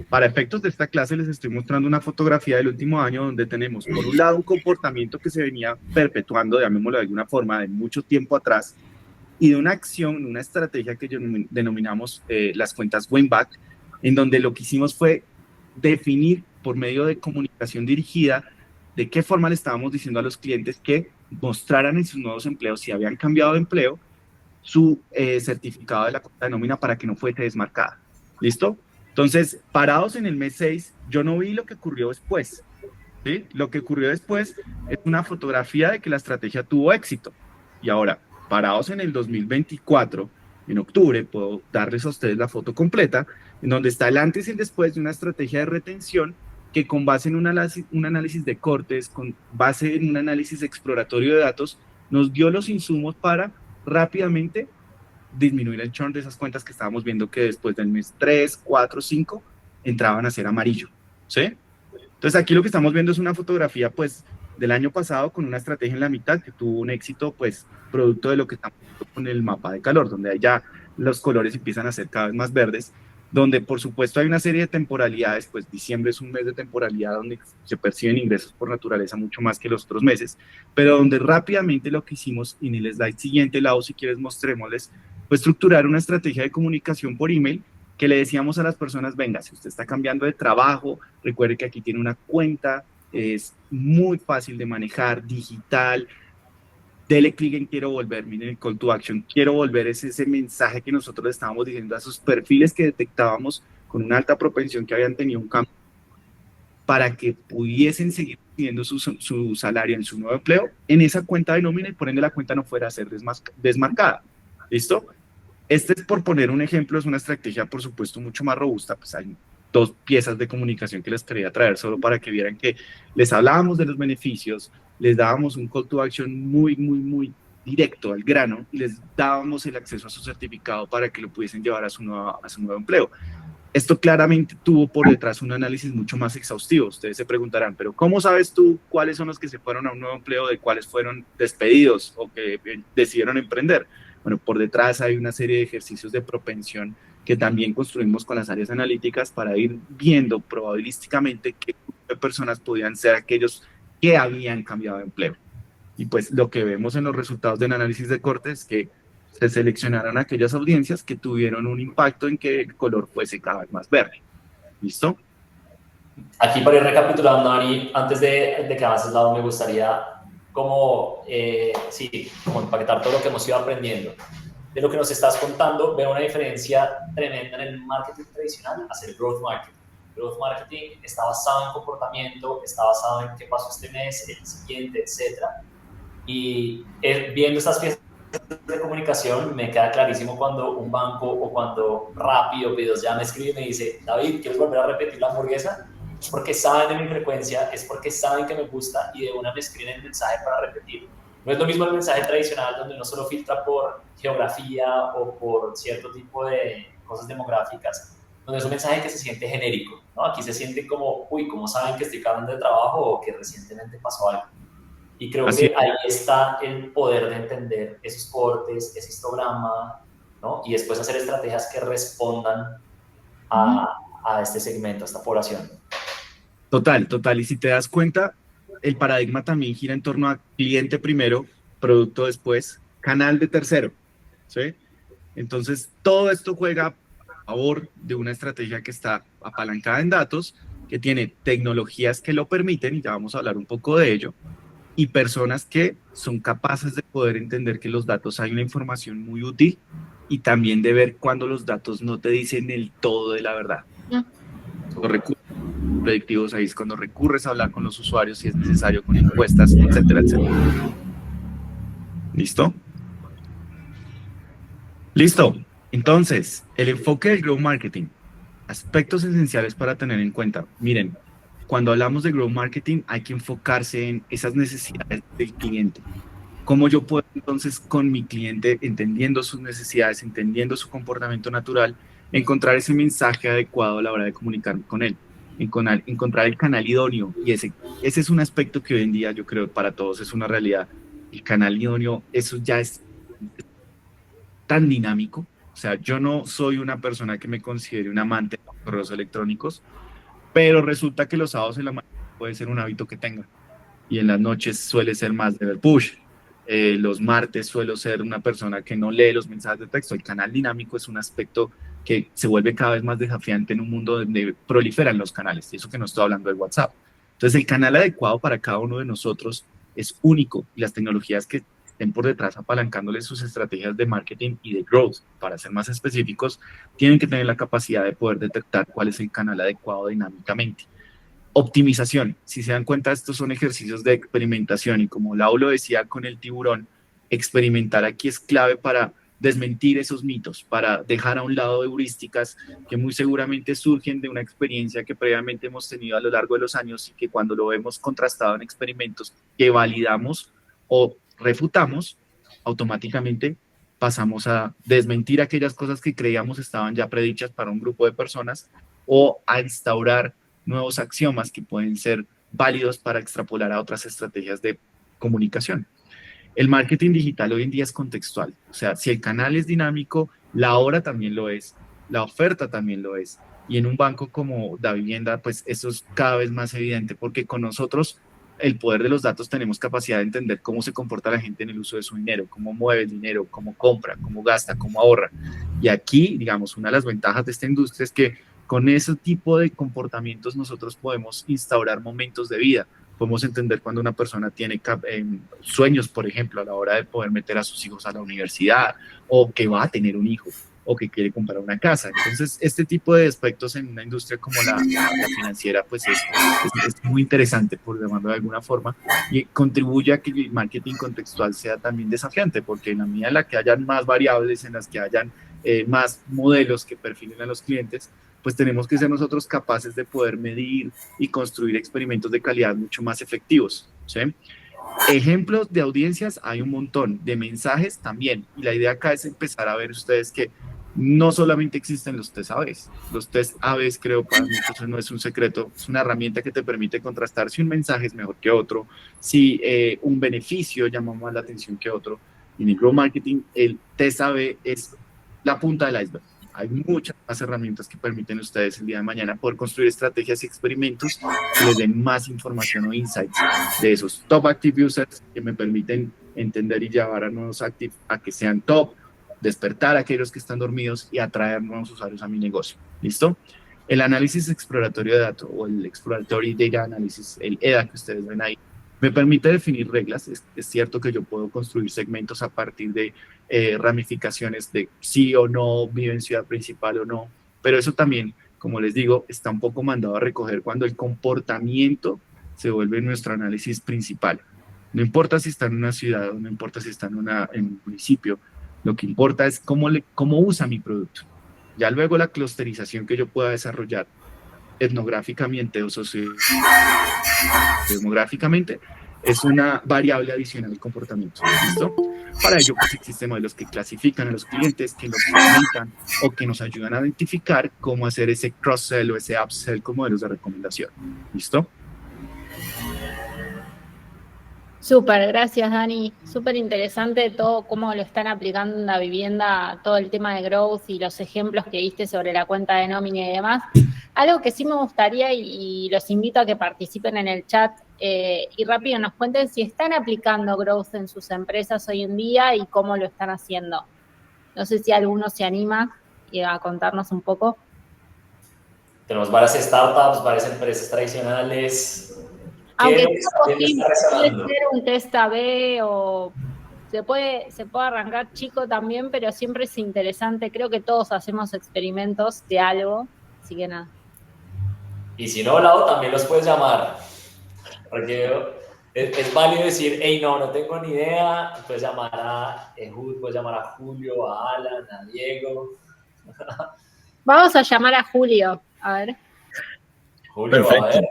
Para efectos de esta clase les estoy mostrando una fotografía del último año donde tenemos, por un lado, un comportamiento que se venía perpetuando, llamémoslo de alguna forma, de mucho tiempo atrás, y de una acción, una estrategia que denominamos las cuentas win back, en donde lo que hicimos fue definir por medio de comunicación dirigida de qué forma le estábamos diciendo a los clientes que mostraran en sus nuevos empleos, si habían cambiado de empleo, su certificado de la cuenta de nómina para que no fuese desmarcada. ¿Listo? Entonces, parados en el mes 6, yo no vi lo que ocurrió después. ¿Sí? Lo que ocurrió después es una fotografía de que la estrategia tuvo éxito. Y ahora, parados en el 2024, en octubre, puedo darles a ustedes la foto completa, en donde está el antes y el después de una estrategia de retención que con base en un análisis de cortes, con base en un análisis exploratorio de datos, nos dio los insumos para rápidamente disminuir el churn de esas cuentas que estábamos viendo que después del mes 3, 4, 5 entraban a ser amarillo, ¿sí? Entonces aquí lo que estamos viendo es una fotografía pues del año pasado con una estrategia en la mitad que tuvo un éxito pues producto de lo que estamos viendo con el mapa de calor, donde ya los colores empiezan a ser cada vez más verdes, donde por supuesto hay una serie de temporalidades, pues diciembre es un mes de temporalidad donde se perciben ingresos por naturaleza mucho más que los otros meses, pero donde rápidamente lo que hicimos en el slide siguiente, Lau, si quieres mostrémosles, fue estructurar una estrategia de comunicación por email que le decíamos a las personas, venga, si usted está cambiando de trabajo, recuerde que aquí tiene una cuenta, es muy fácil de manejar, digital, dele clic en quiero volver, miren el call to action, quiero volver, es ese mensaje que nosotros le estábamos diciendo a esos perfiles que detectábamos con una alta propensión que habían tenido un cambio para que pudiesen seguir recibiendo su salario en su nuevo empleo en esa cuenta de nómina y por ende la cuenta no fuera a ser desmarcada. ¿Listo? Este es por poner un ejemplo, es una estrategia por supuesto mucho más robusta, pues hay 2 piezas de comunicación que les quería traer solo para que vieran que les hablábamos de los beneficios, les dábamos un call to action muy directo al grano y les dábamos el acceso a su certificado para que lo pudiesen llevar a su nuevo empleo. Esto claramente tuvo por detrás un análisis mucho más exhaustivo. Ustedes se preguntarán, pero ¿cómo sabes tú cuáles son los que se fueron a un nuevo empleo, de cuáles fueron despedidos o que decidieron emprender? Bueno, por detrás hay una serie de ejercicios de propensión que también construimos con las áreas analíticas para ir viendo probabilísticamente qué personas podían ser aquellos que habían cambiado de empleo. Y pues lo que vemos en los resultados del análisis de corte es que se seleccionaron aquellas audiencias que tuvieron un impacto en que el color fuese cada vez más verde. ¿Listo? Aquí para ir recapitulando, Ari, antes de que avances, Lado, me gustaría como empaquetar todo lo que hemos ido aprendiendo. De lo que nos estás contando, veo una diferencia tremenda en el marketing tradicional hacia el growth marketing. Growth marketing está basado en comportamiento, está basado en qué pasó este mes, el siguiente, etc. Y viendo estas piezas de comunicación, me queda clarísimo cuando un banco o cuando Rappi o Pedidos Ya me escribe y me dice, David, ¿quieres volver a repetir la hamburguesa? Es porque saben de mi frecuencia, es porque saben que me gusta y de una me escriben el mensaje para repetir. No es lo mismo el mensaje tradicional donde uno solo filtra por geografía o por cierto tipo de cosas demográficas, donde es un mensaje que se siente genérico, ¿no? Aquí se siente como, uy, ¿cómo saben que estoy cambiando de trabajo o que recientemente pasó algo? Y creo que ahí está el poder de entender esos cortes, ese histograma, ¿no? Y después hacer estrategias que respondan a este segmento, a esta población. Total. Y si te das cuenta, el paradigma también gira en torno a cliente primero, producto después, canal de tercero, ¿sí? Entonces, todo esto juega a favor de una estrategia que está apalancada en datos, que tiene tecnologías que lo permiten, y ya vamos a hablar un poco de ello, y personas que son capaces de poder entender que los datos hay una información muy útil y también de ver cuando los datos no te dicen el todo de la verdad. Los recursos predictivos ahí es cuando recurres a hablar con los usuarios si es necesario, con encuestas, etcétera, etcétera. ¿Listo? Listo. Entonces, el enfoque del Growth Marketing. Aspectos esenciales para tener en cuenta. Miren, cuando hablamos de Growth Marketing hay que enfocarse en esas necesidades del cliente. ¿Cómo yo puedo entonces con mi cliente, entendiendo sus necesidades, entendiendo su comportamiento natural, encontrar ese mensaje adecuado a la hora de comunicarme con él? Encontrar el canal idóneo. Y ese es un aspecto que hoy en día yo creo para todos es una realidad. El canal idóneo, eso ya es tan dinámico. O sea, yo no soy una persona que me considere un amante de los correos electrónicos, pero resulta que los sábados en la mañana puede ser un hábito que tenga. Y en las noches suele ser más de ver push. Los martes suelo ser una persona que no lee los mensajes de texto. El canal dinámico es un aspecto que se vuelve cada vez más desafiante en un mundo donde proliferan los canales. Y eso que no estoy hablando de WhatsApp. Entonces, el canal adecuado para cada uno de nosotros es único y las tecnologías que estén por detrás apalancándole sus estrategias de marketing y de growth, para ser más específicos, tienen que tener la capacidad de poder detectar cuál es el canal adecuado dinámicamente. Optimización. Si se dan cuenta, estos son ejercicios de experimentación y como Lau lo decía con el tiburón, experimentar aquí es clave para desmentir esos mitos, para dejar a un lado heurísticas que muy seguramente surgen de una experiencia que previamente hemos tenido a lo largo de los años y que cuando lo vemos contrastado en experimentos que validamos o refutamos, automáticamente pasamos a desmentir aquellas cosas que creíamos estaban ya predichas para un grupo de personas o a instaurar nuevos axiomas que pueden ser válidos para extrapolar a otras estrategias de comunicación. El marketing digital hoy en día es contextual, o sea, si el canal es dinámico, la hora también lo es, la oferta también lo es, y en un banco como Davivienda, pues eso es cada vez más evidente, porque con nosotros, el poder de los datos, tenemos capacidad de entender cómo se comporta la gente en el uso de su dinero, cómo mueve el dinero, cómo compra, cómo gasta, cómo ahorra. Y aquí, digamos, una de las ventajas de esta industria es que con ese tipo de comportamientos nosotros podemos instaurar momentos de vida. Podemos entender cuando una persona tiene sueños, por ejemplo, a la hora de poder meter a sus hijos a la universidad, o que va a tener un hijo, o que quiere comprar una casa. Entonces, este tipo de aspectos en una industria como la financiera, pues es muy interesante, por llamarlo de alguna forma, y contribuye a que el marketing contextual sea también desafiante, porque en la medida en la que hayan más variables, en las que hayan más modelos que perfilen a los clientes, pues tenemos que ser nosotros capaces de poder medir y construir experimentos de calidad mucho más efectivos, ¿sí? Ejemplos de audiencias hay un montón, de mensajes también, y la idea acá es empezar a ver ustedes que no solamente existen los test AB. Los test AB, creo, para muchos no es un secreto, es una herramienta que te permite contrastar si un mensaje es mejor que otro, si un beneficio llama más la atención que otro. Y en el growth marketing, el test AB es la punta del iceberg. Hay muchas más herramientas que permiten a ustedes el día de mañana poder construir estrategias y experimentos que les den más información o insights de esos top active users que me permiten entender y llevar a nuevos active a que sean top, despertar a aquellos que están dormidos y atraer nuevos usuarios a mi negocio. ¿Listo? El análisis exploratorio de datos o el Exploratory Data Analysis, el EDA que ustedes ven ahí, me permite definir reglas. Es cierto que yo puedo construir segmentos a partir de ramificaciones de sí o no, vive en ciudad principal o no, pero eso también, como les digo, está un poco mandado a recoger cuando el comportamiento se vuelve nuestro análisis principal. No importa si está en una ciudad o no importa si está en un municipio, lo que importa es cómo usa mi producto. Ya luego la clusterización que yo pueda desarrollar etnográficamente o sociodemográficamente es una variable adicional al comportamiento. ¿Listo? Para ello, pues existen modelos que clasifican a los clientes, que los segmentan o que nos ayudan a identificar cómo hacer ese cross-sell o ese upsell con modelos de recomendación. ¿Listo? Súper, gracias Dani. Súper interesante todo cómo lo están aplicando en la vivienda, todo el tema de growth y los ejemplos que diste sobre la cuenta de nómina y demás. Algo que sí me gustaría y los invito a que participen en el chat y rápido nos cuenten si están aplicando growth en sus empresas hoy en día y cómo lo están haciendo. No sé si alguno se anima a contarnos un poco. Tenemos varias startups, varias empresas tradicionales. Aunque puede ser un test AB o se puede arrancar chico también, pero siempre es interesante. Creo que todos hacemos experimentos de algo, así que nada. Y si no, Lau, también los puedes llamar. Porque es válido decir, hey, no tengo ni idea. Puedes llamar a Ehud, puedes llamar a Julio, a Alan, a Diego. Vamos a llamar a Julio, a ver. Julio, perfecto. A ver.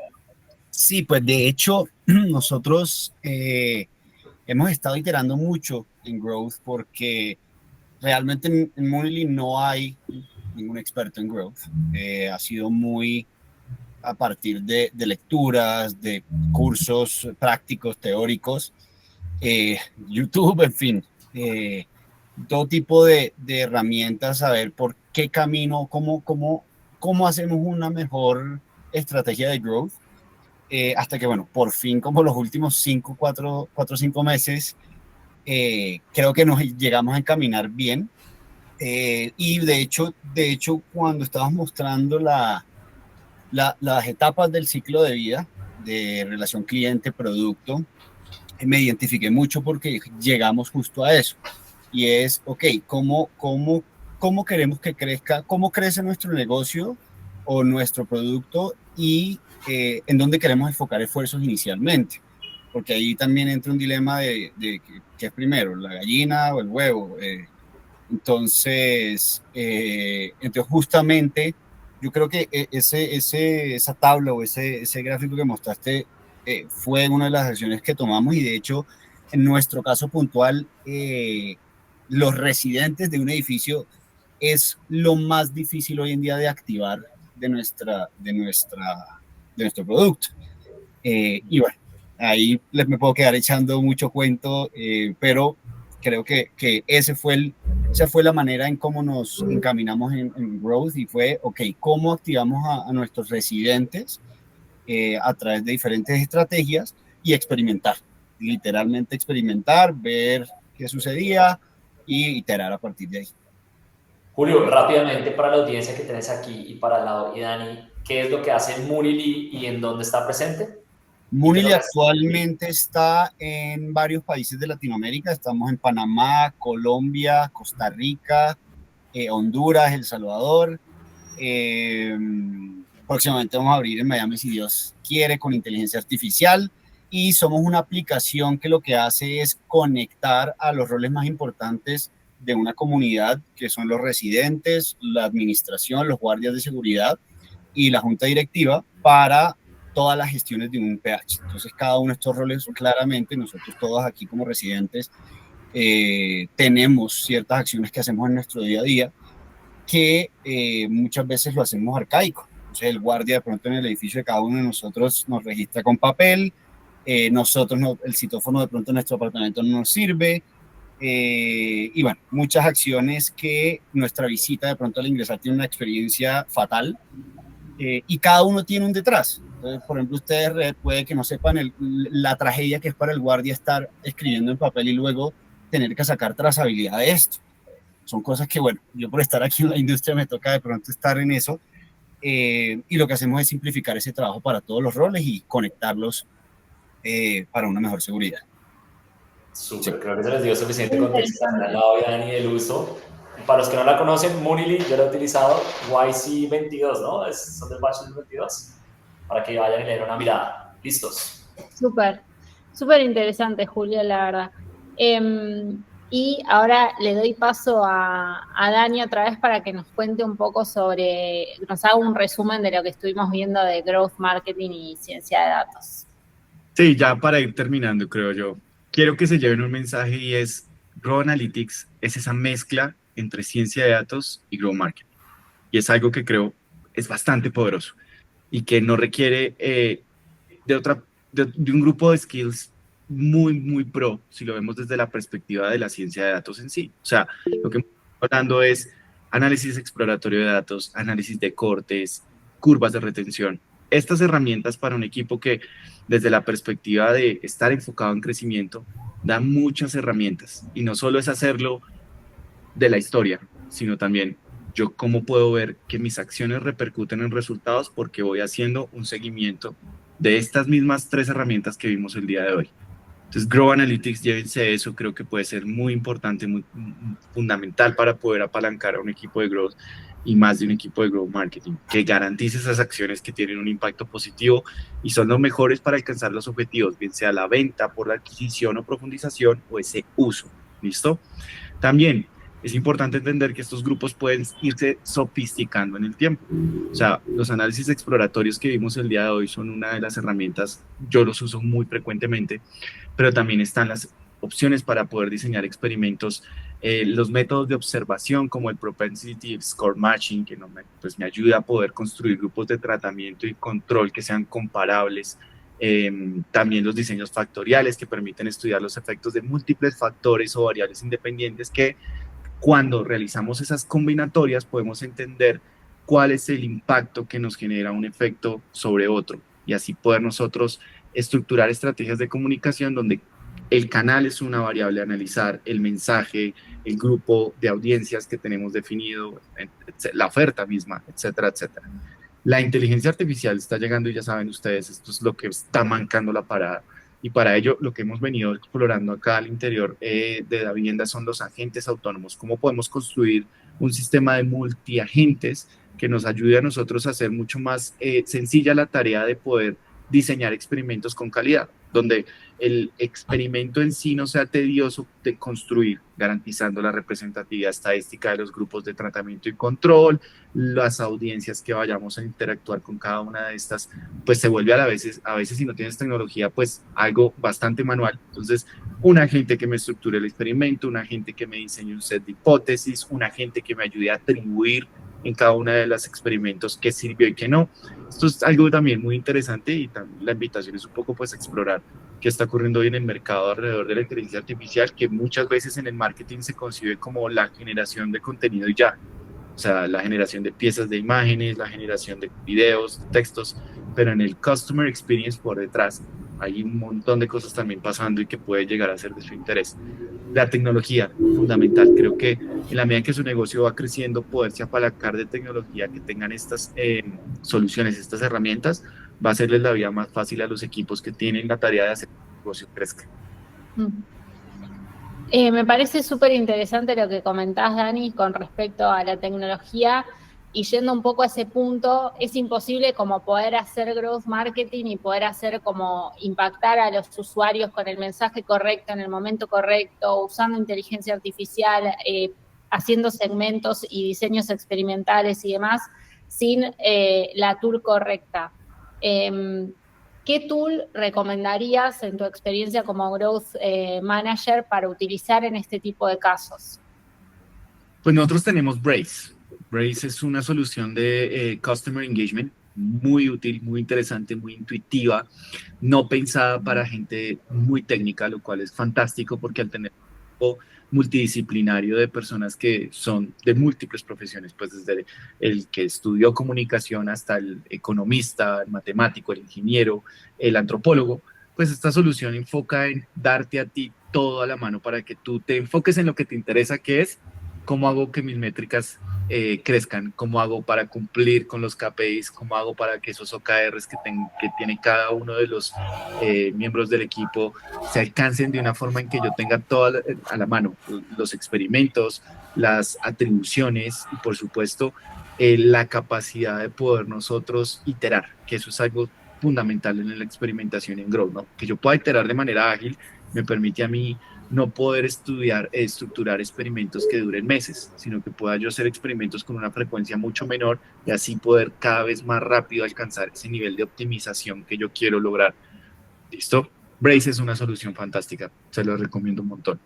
Sí, pues de hecho, nosotros hemos estado iterando mucho en Growth porque realmente en Monily no hay ningún experto en Growth. Ha sido muy a partir de lecturas, de cursos prácticos, teóricos, YouTube, en fin, todo tipo de herramientas, saber por qué camino, cómo hacemos una mejor estrategia de Growth. Hasta que, bueno, por fin, como los últimos 4 o 5 meses, creo que nos llegamos a encaminar bien. Y de hecho, cuando estabas mostrando las etapas del ciclo de vida, de relación cliente-producto, me identifiqué mucho porque llegamos justo a eso. Y es, ok, ¿cómo queremos que crezca? ¿Cómo crece nuestro negocio o nuestro producto? Y en dónde queremos enfocar esfuerzos inicialmente. Porque ahí también entra un dilema de ¿qué es primero, la gallina o el huevo? Entonces justamente yo creo que esa tabla o ese gráfico que mostraste fue una de las acciones que tomamos, y de hecho en nuestro caso puntual los residentes de un edificio es lo más difícil hoy en día de activar de nuestro producto. Y bueno, ahí me puedo quedar echando mucho cuento, pero creo que esa fue la manera en cómo nos encaminamos en Growth, y fue, ok, ¿cómo activamos a nuestros residentes a través de diferentes estrategias y experimentar? Literalmente experimentar, ver qué sucedía y iterar a partir de ahí. Julio, rápidamente para la audiencia que tenés aquí y para Lau y Dani, ¿qué es lo que hace Moonily y en dónde está presente? Moonily actualmente está en varios países de Latinoamérica. Estamos en Panamá, Colombia, Costa Rica, Honduras, El Salvador. Próximamente vamos a abrir en Miami, si Dios quiere, con inteligencia artificial. Y somos una aplicación que lo que hace es conectar a los roles más importantes de una comunidad, que son los residentes, la administración, los guardias de seguridad y la junta directiva, para todas las gestiones de un PH. Entonces, cada uno de estos roles, claramente, nosotros todos aquí como residentes tenemos ciertas acciones que hacemos en nuestro día a día que muchas veces lo hacemos arcaico. Entonces, el guardia de pronto en el edificio de cada uno de nosotros nos registra con papel, nosotros el citófono de pronto en nuestro apartamento no nos sirve, y bueno, muchas acciones que nuestra visita de pronto al ingresar tiene una experiencia fatal, y cada uno tiene un detrás. Entonces, por ejemplo, ustedes puede que no sepan la tragedia que es para el guardia estar escribiendo en papel y luego tener que sacar trazabilidad de esto. Son cosas que, bueno, yo por estar aquí en la industria me toca de pronto estar en eso, y lo que hacemos es simplificar ese trabajo para todos los roles y conectarlos para una mejor seguridad. Súper, sí. Creo que se les dio suficiente contexto al lado de Dani del uso. Para los que no la conocen, Moonily, yo la he utilizado, YC22, ¿no? Son del batch 22, para que vayan y le den una mirada. ¿Listos? Súper interesante, Julia, la verdad. Y ahora le doy paso a Dani otra vez para que nos cuente un poco nos haga un resumen de lo que estuvimos viendo de Growth Marketing y Ciencia de Datos. Sí, ya para ir terminando, creo yo. Quiero que se lleven un mensaje, y es: Growth Analytics es esa mezcla entre ciencia de datos y Growth Marketing. Y es algo que creo es bastante poderoso y que no requiere de un grupo de skills muy pro, si lo vemos desde la perspectiva de la ciencia de datos en sí. O sea, lo que estamos hablando es análisis exploratorio de datos, análisis de cortes, curvas de retención. Estas herramientas para un equipo que, desde la perspectiva de estar enfocado en crecimiento, da muchas herramientas. Y no solo es hacerlo de la historia, sino también yo cómo puedo ver que mis acciones repercuten en resultados, porque voy haciendo un seguimiento de estas mismas 3 herramientas que vimos el día de hoy. Entonces, Growth Analytics, llévense eso, creo que puede ser muy importante, muy fundamental para poder apalancar a un equipo de Growth, y más de un equipo de Growth Marketing, que garantice esas acciones que tienen un impacto positivo y son los mejores para alcanzar los objetivos, bien sea la venta por la adquisición o profundización, o ese uso. ¿Listo? También es importante entender que estos grupos pueden irse sofisticando en el tiempo. O sea, los análisis exploratorios que vimos el día de hoy son una de las herramientas, yo los uso muy frecuentemente, pero también están las opciones para poder diseñar experimentos, los métodos de observación como el Propensity Score Matching, que me ayuda a poder construir grupos de tratamiento y control que sean comparables. También los diseños factoriales, que permiten estudiar los efectos de múltiples factores o variables independientes, que cuando realizamos esas combinatorias podemos entender cuál es el impacto que nos genera un efecto sobre otro, y así poder nosotros estructurar estrategias de comunicación donde el canal es una variable a analizar, el mensaje, el grupo de audiencias que tenemos definido, la oferta misma, etcétera, etcétera. La inteligencia artificial está llegando y ya saben ustedes, esto es lo que está mancando la parada. Y para ello, lo que hemos venido explorando acá al interior de la vivienda son los agentes autónomos. ¿Cómo podemos construir un sistema de multiagentes que nos ayude a nosotros a hacer mucho más sencilla la tarea de poder diseñar experimentos con calidad, donde el experimento en sí no sea tedioso de construir, garantizando la representatividad estadística de los grupos de tratamiento y control, las audiencias que vayamos a interactuar con cada una de estas, pues se vuelve a veces si no tienes tecnología, pues algo bastante manual. Entonces, un agente que me estructure el experimento, un agente que me diseñe un set de hipótesis, un agente que me ayude a atribuir en cada uno de los experimentos qué sirvió y qué no. Esto es algo también muy interesante y también la invitación es un poco pues explorar qué está ocurriendo hoy en el mercado alrededor de la inteligencia artificial, que muchas veces en el marketing se concibe como la generación de contenido y ya. O sea, la generación de piezas de imágenes, la generación de videos, de textos, pero en el customer experience por detrás hay un montón de cosas también pasando y que puede llegar a ser de su interés. La tecnología, fundamental. Creo que en la medida que su negocio va creciendo, poderse apalancar de tecnología que tengan estas soluciones, estas herramientas, va a hacerles la vida más fácil a los equipos que tienen la tarea de hacer que el negocio crezca. Me parece súper interesante lo que comentás, Dani, con respecto a la tecnología. Y yendo un poco a ese punto, es imposible como poder hacer growth marketing y poder hacer como impactar a los usuarios con el mensaje correcto, en el momento correcto, usando inteligencia artificial, haciendo segmentos y diseños experimentales y demás, sin la tool correcta. ¿Qué tool recomendarías en tu experiencia como growth manager para utilizar en este tipo de casos? Pues nosotros tenemos Braze. Braze es una solución de Customer Engagement muy útil, muy interesante, muy intuitiva, no pensada para gente muy técnica, lo cual es fantástico porque al tener un grupo multidisciplinario de personas que son de múltiples profesiones, pues desde el que estudió comunicación hasta el economista, el matemático, el ingeniero, el antropólogo, pues esta solución enfoca en darte a ti todo a la mano para que tú te enfoques en lo que te interesa, que es cómo hago que mis métricas crezcan, cómo hago para cumplir con los KPIs, cómo hago para que esos OKRs que tiene cada uno de los miembros del equipo se alcancen de una forma en que yo tenga todo a la mano, los experimentos, las atribuciones y por supuesto la capacidad de poder nosotros iterar, que eso es algo fundamental en la experimentación en Growth, ¿no? Que yo pueda iterar de manera ágil me permite a mí no poder estructurar experimentos que duren meses, sino que pueda yo hacer experimentos con una frecuencia mucho menor y así poder cada vez más rápido alcanzar ese nivel de optimización que yo quiero lograr. ¿Listo? Braze es una solución fantástica, se lo recomiendo un montón.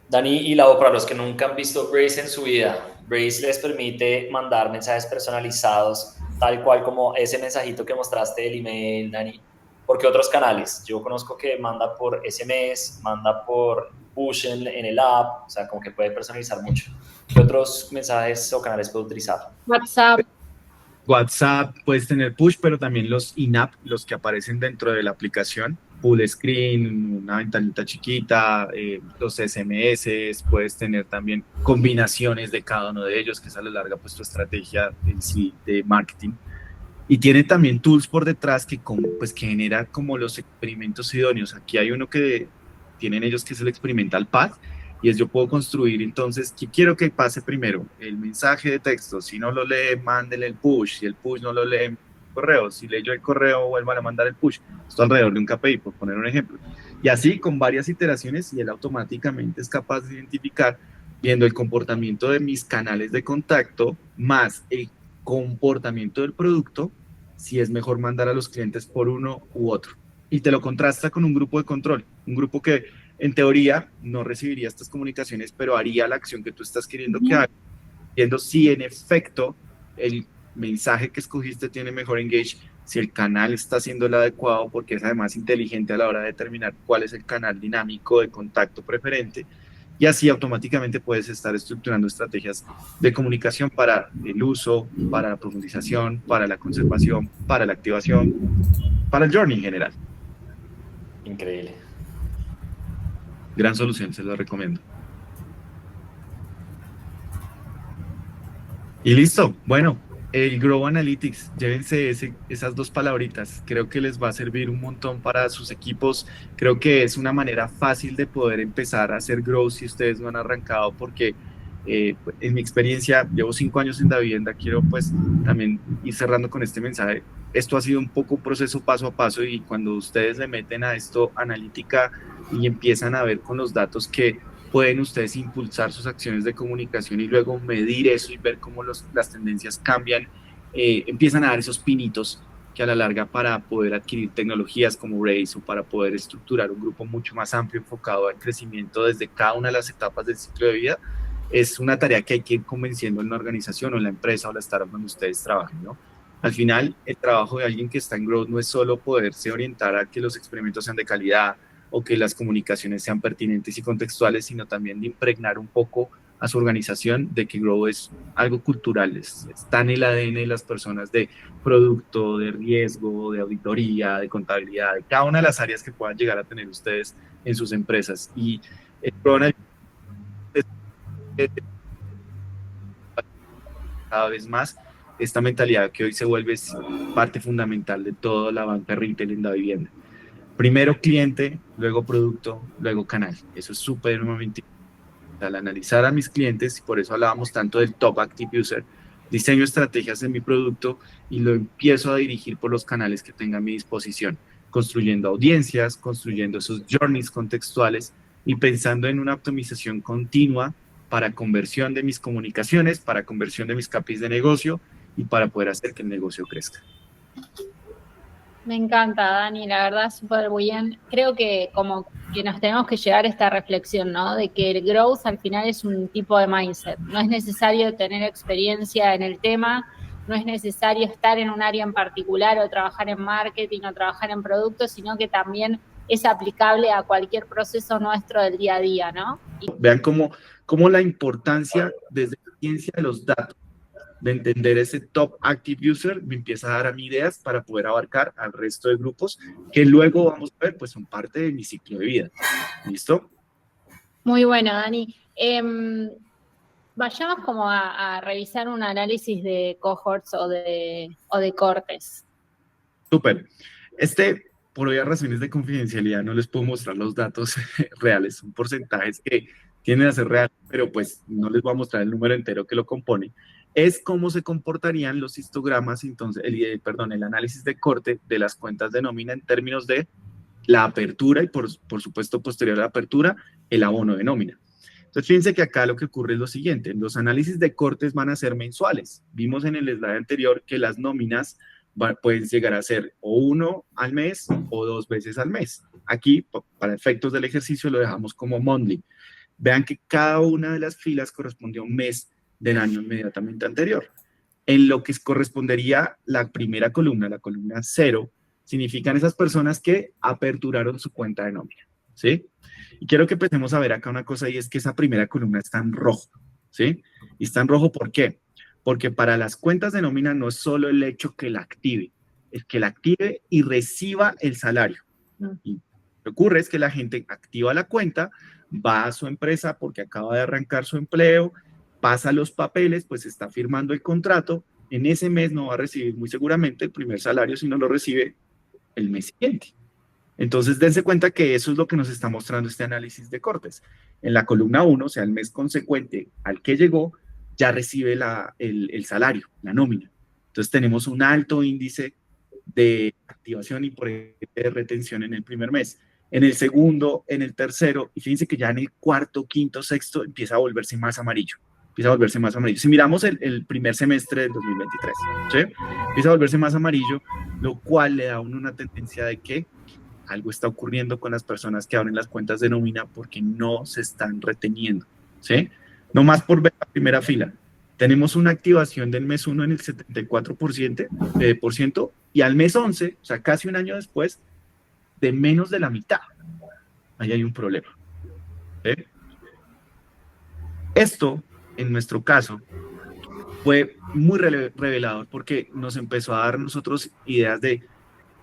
Dani y Lau, para los que nunca han visto Braze en su vida, Braze les permite mandar mensajes personalizados, tal cual como ese mensajito que mostraste del email, Dani. ¿Por qué otros canales? Yo conozco que manda por SMS, manda por push en el app, o sea, como que puede personalizar mucho. ¿Qué otros mensajes o canales puede utilizar? WhatsApp, puedes tener push, pero también los in-app, los que aparecen dentro de la aplicación, full screen, una ventanita chiquita, los SMS, puedes tener también combinaciones de cada uno de ellos, que es a la larga pues tu estrategia en sí de marketing. Y tiene también tools por detrás que genera como los experimentos idóneos. Aquí hay uno que tienen ellos que es el Experimental Path, y es yo puedo construir entonces, ¿qué quiero que pase primero? El mensaje de texto, si no lo lee, mándele el push, si el push no lo lee, el correo, si leyó el correo, vuelvan a mandar el push. Esto alrededor de un KPI, por poner un ejemplo. Y así con varias iteraciones, y él automáticamente es capaz de identificar, viendo el comportamiento de mis canales de contacto, más el comportamiento del producto, si es mejor mandar a los clientes por uno u otro. Y te lo contrasta con un grupo de control, un grupo que en teoría no recibiría estas comunicaciones, pero haría la acción que tú estás queriendo que haga, viendo si en efecto el mensaje que escogiste tiene mejor engage, si el canal está siendo el adecuado, porque es además inteligente a la hora de determinar cuál es el canal dinámico de contacto preferente, y así automáticamente puedes estar estructurando estrategias de comunicación para el uso, para la profundización, para la conservación, para la activación, para el journey en general. Increíble. Gran solución, se lo recomiendo. Y listo, bueno, El Grow Analytics, llévense esas dos palabritas, creo que les va a servir un montón para sus equipos, creo que es una manera fácil de poder empezar a hacer Grow si ustedes no han arrancado, porque pues, en mi experiencia, llevo 5 años en Davivienda, quiero pues también ir cerrando con este mensaje. Esto ha sido un poco un proceso paso a paso y cuando ustedes le meten a esto analítica y empiezan a ver con los datos que pueden ustedes impulsar sus acciones de comunicación y luego medir eso y ver cómo las tendencias cambian, empiezan a dar esos pinitos que a la larga para poder adquirir tecnologías como Race o para poder estructurar un grupo mucho más amplio enfocado al crecimiento desde cada una de las etapas del ciclo de vida, es una tarea que hay que ir convenciendo en la organización o en la empresa o la startup donde ustedes trabajen, ¿no? Al final, el trabajo de alguien que está en growth no es solo poderse orientar a que los experimentos sean de calidad, o que las comunicaciones sean pertinentes y contextuales, sino también de impregnar un poco a su organización de que Grow es algo cultural, está en el ADN de las personas de producto, de riesgo, de auditoría, de contabilidad, de cada una de las áreas que puedan llegar a tener ustedes en sus empresas. Y Grow cada vez más esta mentalidad que hoy se vuelve parte fundamental de toda la banca retail en la vivienda. Primero cliente, luego producto, luego canal. Eso es súper importante. Al analizar a mis clientes, y por eso hablábamos tanto del top active user, diseño estrategias en mi producto y lo empiezo a dirigir por los canales que tenga a mi disposición, construyendo audiencias, construyendo esos journeys contextuales y pensando en una optimización continua para conversión de mis comunicaciones, para conversión de mis KPIs de negocio y para poder hacer que el negocio crezca. Me encanta, Dani, la verdad, súper bien. Creo que como que nos tenemos que llegar a esta reflexión, ¿no? De que el growth al final es un tipo de mindset. No es necesario tener experiencia en el tema, no es necesario estar en un área en particular o trabajar en marketing o trabajar en productos, sino que también es aplicable a cualquier proceso nuestro del día a día, ¿no? Vean cómo la importancia desde la ciencia de los datos, de entender ese top active user, me empieza a dar a mí ideas para poder abarcar al resto de grupos que luego vamos a ver, pues son parte de mi ciclo de vida. ¿Listo? Muy bueno, Dani. Vayamos como a revisar un análisis de cohorts o de cortes. Súper. Por obvias razones de confidencialidad, no les puedo mostrar los datos reales, son porcentajes que tienden a ser reales, pero pues no les voy a mostrar el número entero que lo compone. Es cómo se comportarían los histogramas, entonces, el análisis de corte de las cuentas de nómina en términos de la apertura y por supuesto posterior a la apertura, el abono de nómina. Entonces, fíjense que acá lo que ocurre es lo siguiente, los análisis de cortes van a ser mensuales. Vimos en el slide anterior que las nóminas pueden llegar a ser o 1 al mes o 2 veces al mes. Aquí, para efectos del ejercicio, lo dejamos como monthly. Vean que cada una de las filas corresponde a un mes del año inmediatamente anterior. En lo que correspondería la primera columna, la columna 0, significan esas personas que aperturaron su cuenta de nómina, ¿sí? Y quiero que empecemos a ver acá una cosa y es que esa primera columna está en rojo, ¿sí? Y está en rojo, ¿por qué? Porque para las cuentas de nómina no es solo el hecho que la active, es que la active y reciba el salario. Y lo que ocurre es que la gente activa la cuenta, va a su empresa porque acaba de arrancar su empleo, pasa los papeles, pues está firmando el contrato, en ese mes no va a recibir muy seguramente el primer salario, sino lo recibe el mes siguiente. Entonces, dense cuenta que eso es lo que nos está mostrando este análisis de cortes. En la columna 1, o sea, el mes consecuente al que llegó, ya recibe el salario, la nómina. Entonces, tenemos un alto índice de activación y por ende de retención en el primer mes. En el segundo, en el tercero, y fíjense que ya en el cuarto, quinto, sexto, empieza a volverse más amarillo. Si miramos el primer semestre del 2023, ¿sí? Empieza a volverse más amarillo, lo cual le da a uno una tendencia de que algo está ocurriendo con las personas que abren las cuentas de nómina porque no se están reteniendo, ¿sí? No más por ver la primera fila. Tenemos una activación del mes 1 en el 74%, y al mes 11, o sea, casi un año después, de menos de la mitad. Ahí hay un problema. ¿Sí? Esto, en nuestro caso, fue muy revelador porque nos empezó a dar nosotros ideas de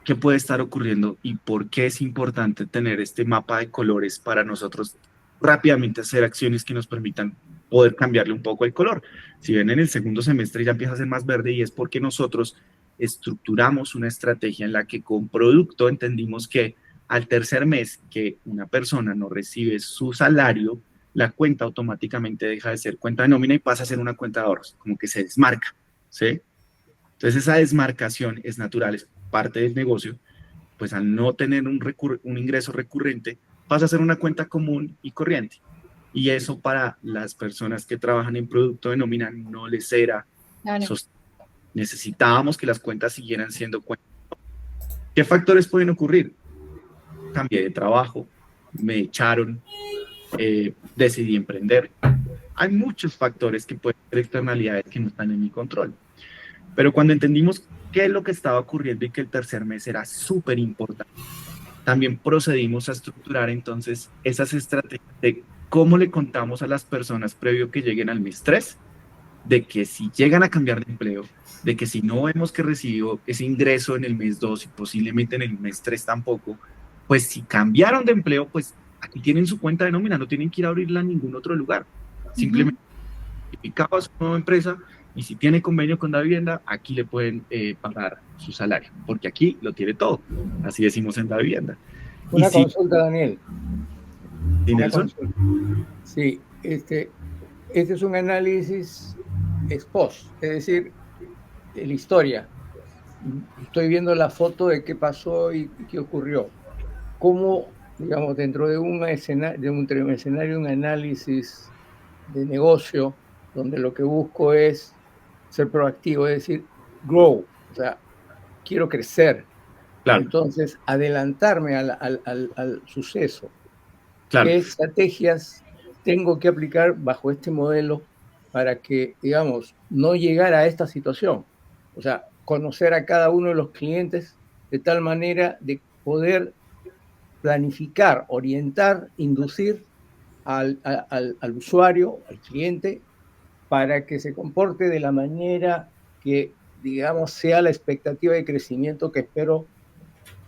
qué puede estar ocurriendo y por qué es importante tener este mapa de colores para nosotros rápidamente hacer acciones que nos permitan poder cambiarle un poco el color. Si ven, en el segundo semestre ya empieza a ser más verde, y es porque nosotros estructuramos una estrategia en la que con producto entendimos que al tercer mes que una persona no recibe su salario, la cuenta automáticamente deja de ser cuenta de nómina y pasa a ser una cuenta de ahorros, como que se desmarca, ¿sí? Entonces esa desmarcación es natural, es parte del negocio, pues al no tener un ingreso recurrente, pasa a ser una cuenta común y corriente. Y eso para las personas que trabajan en producto de nómina no les era sostenible. Necesitábamos que las cuentas siguieran siendo cuentas. ¿Qué factores pueden ocurrir? Cambié de trabajo, me echaron, decidí emprender. Hay muchos factores que pueden ser externalidades que no están en mi control. Pero cuando entendimos qué es lo que estaba ocurriendo y que el tercer mes era súper importante, también procedimos a estructurar entonces esas estrategias de cómo le contamos a las personas previo que lleguen al mes 3, de que si llegan a cambiar de empleo, de que si no vemos que recibió ese ingreso en el mes 2 y posiblemente en el mes 3 tampoco, pues si cambiaron de empleo, pues aquí tienen su cuenta de nómina, no tienen que ir a abrirla en ningún otro lugar. Simplemente identificaba su nueva empresa y si tiene convenio con Davivienda, aquí le pueden pagar su salario, porque aquí lo tiene todo. Así decimos en Davivienda. Una consulta, Daniel. ¿Sí, Nelson? Sí, este es un análisis ex post, es decir, de la historia. Estoy viendo la foto de qué pasó y qué ocurrió. ¿Cómo, digamos, dentro de un escenario, un análisis de negocio, donde lo que busco es ser proactivo, es decir, grow, o sea, quiero crecer? Claro. Entonces, adelantarme al suceso. Claro. ¿Qué estrategias tengo que aplicar bajo este modelo para que, digamos, no llegar a esta situación? O sea, conocer a cada uno de los clientes de tal manera de poder planificar, orientar, inducir al usuario, al cliente, para que se comporte de la manera que, digamos, sea la expectativa de crecimiento que espero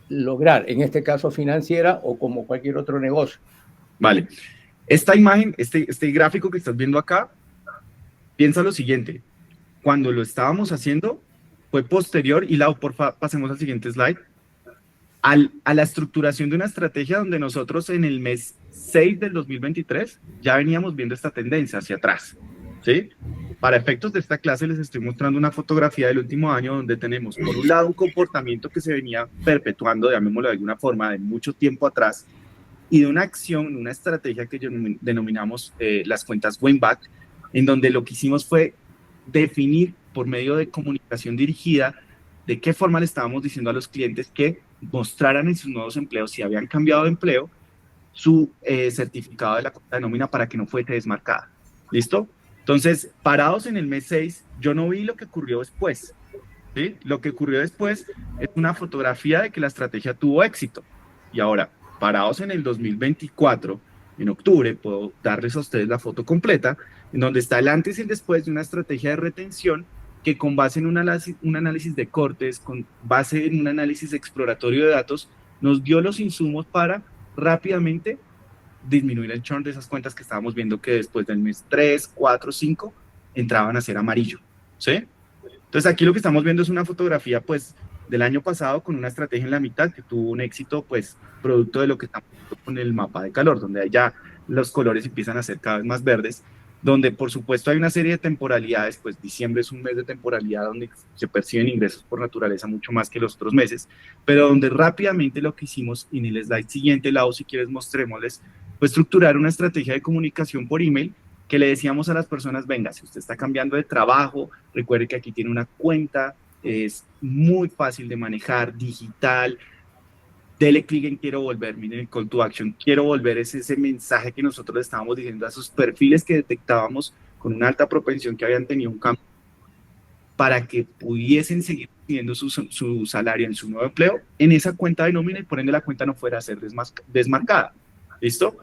lograr, en este caso financiera o como cualquier otro negocio. Vale. Esta imagen, este gráfico que estás viendo acá, piensa lo siguiente. Cuando lo estábamos haciendo, fue posterior, y Lau, porfa, pasemos al siguiente slide, a la estructuración de una estrategia donde nosotros en el mes 6 del 2023 ya veníamos viendo esta tendencia hacia atrás, ¿sí? Para efectos de esta clase les estoy mostrando una fotografía del último año donde tenemos, por un lado, un comportamiento que se venía perpetuando, llamémoslo de alguna forma, de mucho tiempo atrás, y de una acción, una estrategia que denominamos las cuentas win back, en donde lo que hicimos fue definir por medio de comunicación dirigida de qué forma le estábamos diciendo a los clientes que mostraran en sus nuevos empleos, si habían cambiado de empleo, su certificado de la cuenta de nómina para que no fuese desmarcada. ¿Listo? Entonces, parados en el mes 6, yo no vi lo que ocurrió después, ¿sí? Lo que ocurrió después es una fotografía de que la estrategia tuvo éxito. Y ahora, parados en el 2024, en octubre, puedo darles a ustedes la foto completa, en donde está el antes y el después de una estrategia de retención que con base en un análisis de cortes, con base en un análisis exploratorio de datos, nos dio los insumos para rápidamente disminuir el churn de esas cuentas que estábamos viendo que después del mes 3, 4, 5 entraban a ser amarillo, ¿sí? Entonces aquí lo que estamos viendo es una fotografía pues del año pasado con una estrategia en la mitad que tuvo un éxito pues producto de lo que estamos viendo con el mapa de calor, donde ya los colores empiezan a ser cada vez más verdes, donde por supuesto hay una serie de temporalidades, pues diciembre es un mes de temporalidad donde se perciben ingresos por naturaleza mucho más que los otros meses, pero donde rápidamente lo que hicimos en el slide siguiente, Lau, si quieres mostrémosles, fue estructurar una estrategia de comunicación por email que le decíamos a las personas, venga, si usted está cambiando de trabajo, recuerde que aquí tiene una cuenta, es muy fácil de manejar, digital, dele clic en quiero volver, miren el call to action, quiero volver, es ese mensaje que nosotros le estábamos diciendo a esos perfiles que detectábamos con una alta propensión que habían tenido un cambio para que pudiesen seguir recibiendo su salario en su nuevo empleo en esa cuenta de nómina y por ende la cuenta no fuera a ser desmarcada. ¿Listo?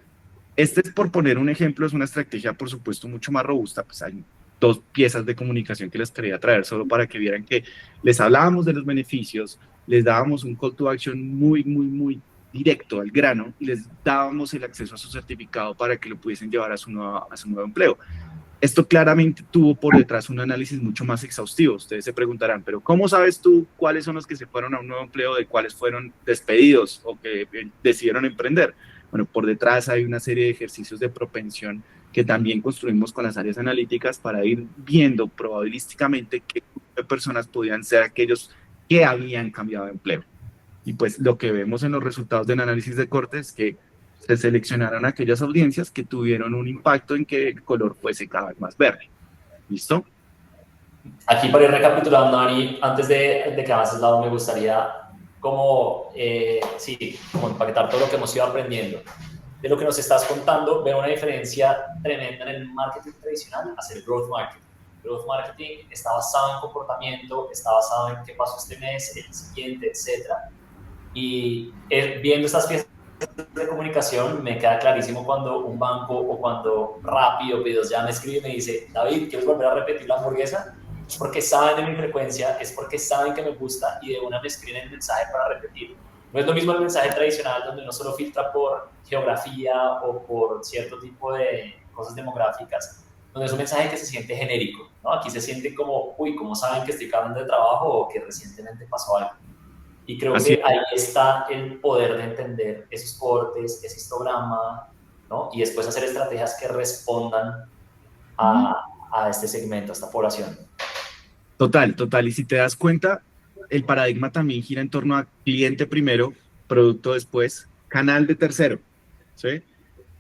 Este es por poner un ejemplo, es una estrategia por supuesto mucho más robusta, pues hay 2 piezas de comunicación que les quería traer solo para que vieran que les hablábamos de los beneficios, les dábamos un call to action muy directo al grano y les dábamos el acceso a su certificado para que lo pudiesen llevar a su nuevo empleo. Esto claramente tuvo por detrás un análisis mucho más exhaustivo. Ustedes se preguntarán, pero ¿cómo sabes tú cuáles son los que se fueron a un nuevo empleo, de cuáles fueron despedidos o que decidieron emprender? Bueno, por detrás hay una serie de ejercicios de propensión que también construimos con las áreas analíticas para ir viendo probabilísticamente qué grupo de personas podían ser aquellos que habían cambiado de empleo. Y pues lo que vemos en los resultados del análisis de corte es que se seleccionaron aquellas audiencias que tuvieron un impacto en que el color fuese cada vez más verde. ¿Listo? Aquí para ir recapitulando, Ari, antes de que avances lado, me gustaría como empaquetar todo lo que hemos ido aprendiendo. De lo que nos estás contando, veo una diferencia tremenda en el marketing tradicional hacia el growth marketing. Growth marketing está basado en comportamiento, está basado en qué pasó este mes, el siguiente, etc. Y viendo estas piezas de comunicación, me queda clarísimo cuando un banco o cuando Rappi o Pedidos Ya me escribe y me dice: David, ¿quieres volver a repetir la hamburguesa? Es porque saben de mi frecuencia, es porque saben que me gusta y de una me escriben el mensaje para repetir. No es lo mismo el mensaje tradicional, donde uno solo filtra por geografía o por cierto tipo de cosas demográficas, donde es un mensaje que se siente genérico, ¿no? Aquí se siente como, uy, ¿cómo saben que estoy cambiando de trabajo o que recientemente pasó algo? Y creo que ahí está el poder de entender esos cortes, ese histograma, ¿no? Y después hacer estrategias que respondan a este segmento, a esta población. Total. Y si te das cuenta, el paradigma también gira en torno a cliente primero, producto después, canal de tercero, ¿sí?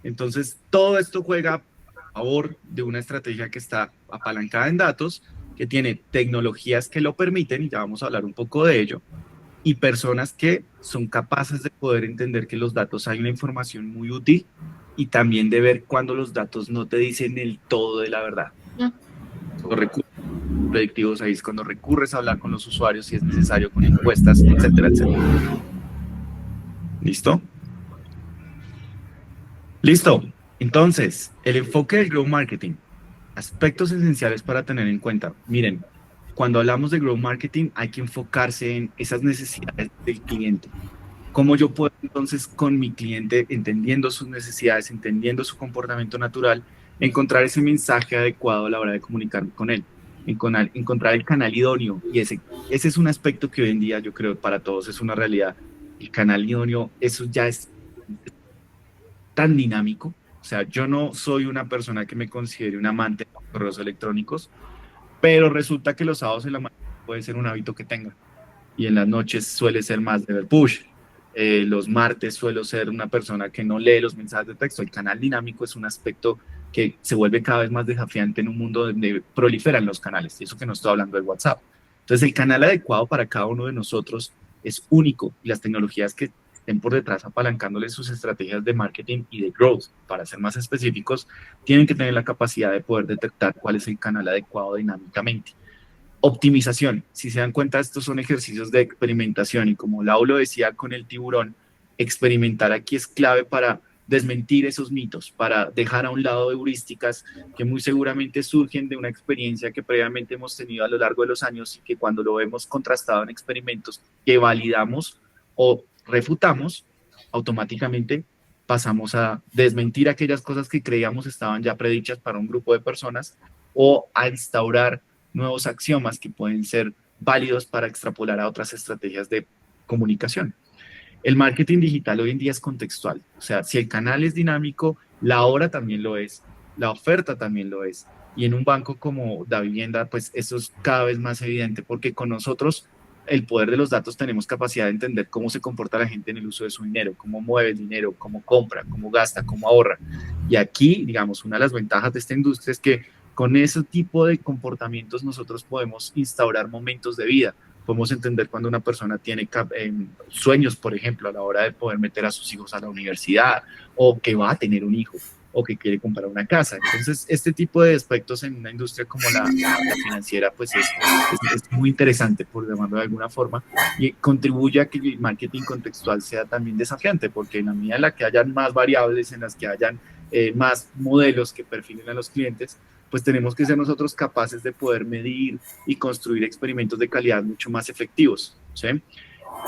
Entonces, todo esto juega a favor de una estrategia que está apalancada en datos, que tiene tecnologías que lo permiten, y ya vamos a hablar un poco de ello, y personas que son capaces de poder entender que los datos hay una información muy útil y también de ver cuando los datos no te dicen el todo de la verdad. Los recursos predictivos, ahí es cuando recurres a hablar con los usuarios si es necesario, con encuestas, etcétera, etcétera. ¿Listo? Listo. Entonces, el enfoque del growth marketing. Aspectos esenciales para tener en cuenta. Miren, cuando hablamos de growth marketing hay que enfocarse en esas necesidades del cliente. ¿Cómo yo puedo entonces con mi cliente, entendiendo sus necesidades, entendiendo su comportamiento natural, encontrar ese mensaje adecuado a la hora de comunicarme con él? Encontrar el canal idóneo. Y ese es un aspecto que hoy en día yo creo para todos es una realidad. El canal idóneo, eso ya es tan dinámico. O sea, yo no soy una persona que me considere un amante de los correos electrónicos, pero resulta que los sábados en la mañana puede ser un hábito que tenga y en las noches suele ser más de ver push. Los martes suelo ser una persona que no lee los mensajes de texto. El canal dinámico es un aspecto que se vuelve cada vez más desafiante en un mundo donde proliferan los canales, y eso que no estoy hablando del WhatsApp. Entonces el canal adecuado para cada uno de nosotros es único, y las tecnologías que estén por detrás apalancándole sus estrategias de marketing y de growth, para ser más específicos, tienen que tener la capacidad de poder detectar cuál es el canal adecuado dinámicamente. Optimización. Si se dan cuenta, estos son ejercicios de experimentación, y como Lau lo decía con el tiburón, experimentar aquí es clave para desmentir esos mitos, para dejar a un lado heurísticas que muy seguramente surgen de una experiencia que previamente hemos tenido a lo largo de los años y que cuando lo hemos contrastado en experimentos que validamos o refutamos, automáticamente pasamos a desmentir aquellas cosas que creíamos estaban ya predichas para un grupo de personas, o a instaurar nuevos axiomas que pueden ser válidos para extrapolar a otras estrategias de comunicación. El marketing digital hoy en día es contextual. O sea, si el canal es dinámico, la hora también lo es, la oferta también lo es. Y en un banco como Davivienda, pues eso es cada vez más evidente, porque con nosotros, el poder de los datos, tenemos capacidad de entender cómo se comporta la gente en el uso de su dinero, cómo mueve el dinero, cómo compra, cómo gasta, cómo ahorra. Y aquí, digamos, una de las ventajas de esta industria es que con ese tipo de comportamientos nosotros podemos instaurar momentos de vida. Podemos entender cuando una persona tiene sueños, por ejemplo, a la hora de poder meter a sus hijos a la universidad, o que va a tener un hijo, o que quiere comprar una casa. Entonces, este tipo de aspectos en una industria como la financiera, pues es muy interesante, por llamarlo de alguna forma, y contribuye a que el marketing contextual sea también desafiante, porque en la medida en la que hayan más variables, en las que hayan más modelos que perfilen a los clientes, pues tenemos que ser nosotros capaces de poder medir y construir experimentos de calidad mucho más efectivos, ¿sí?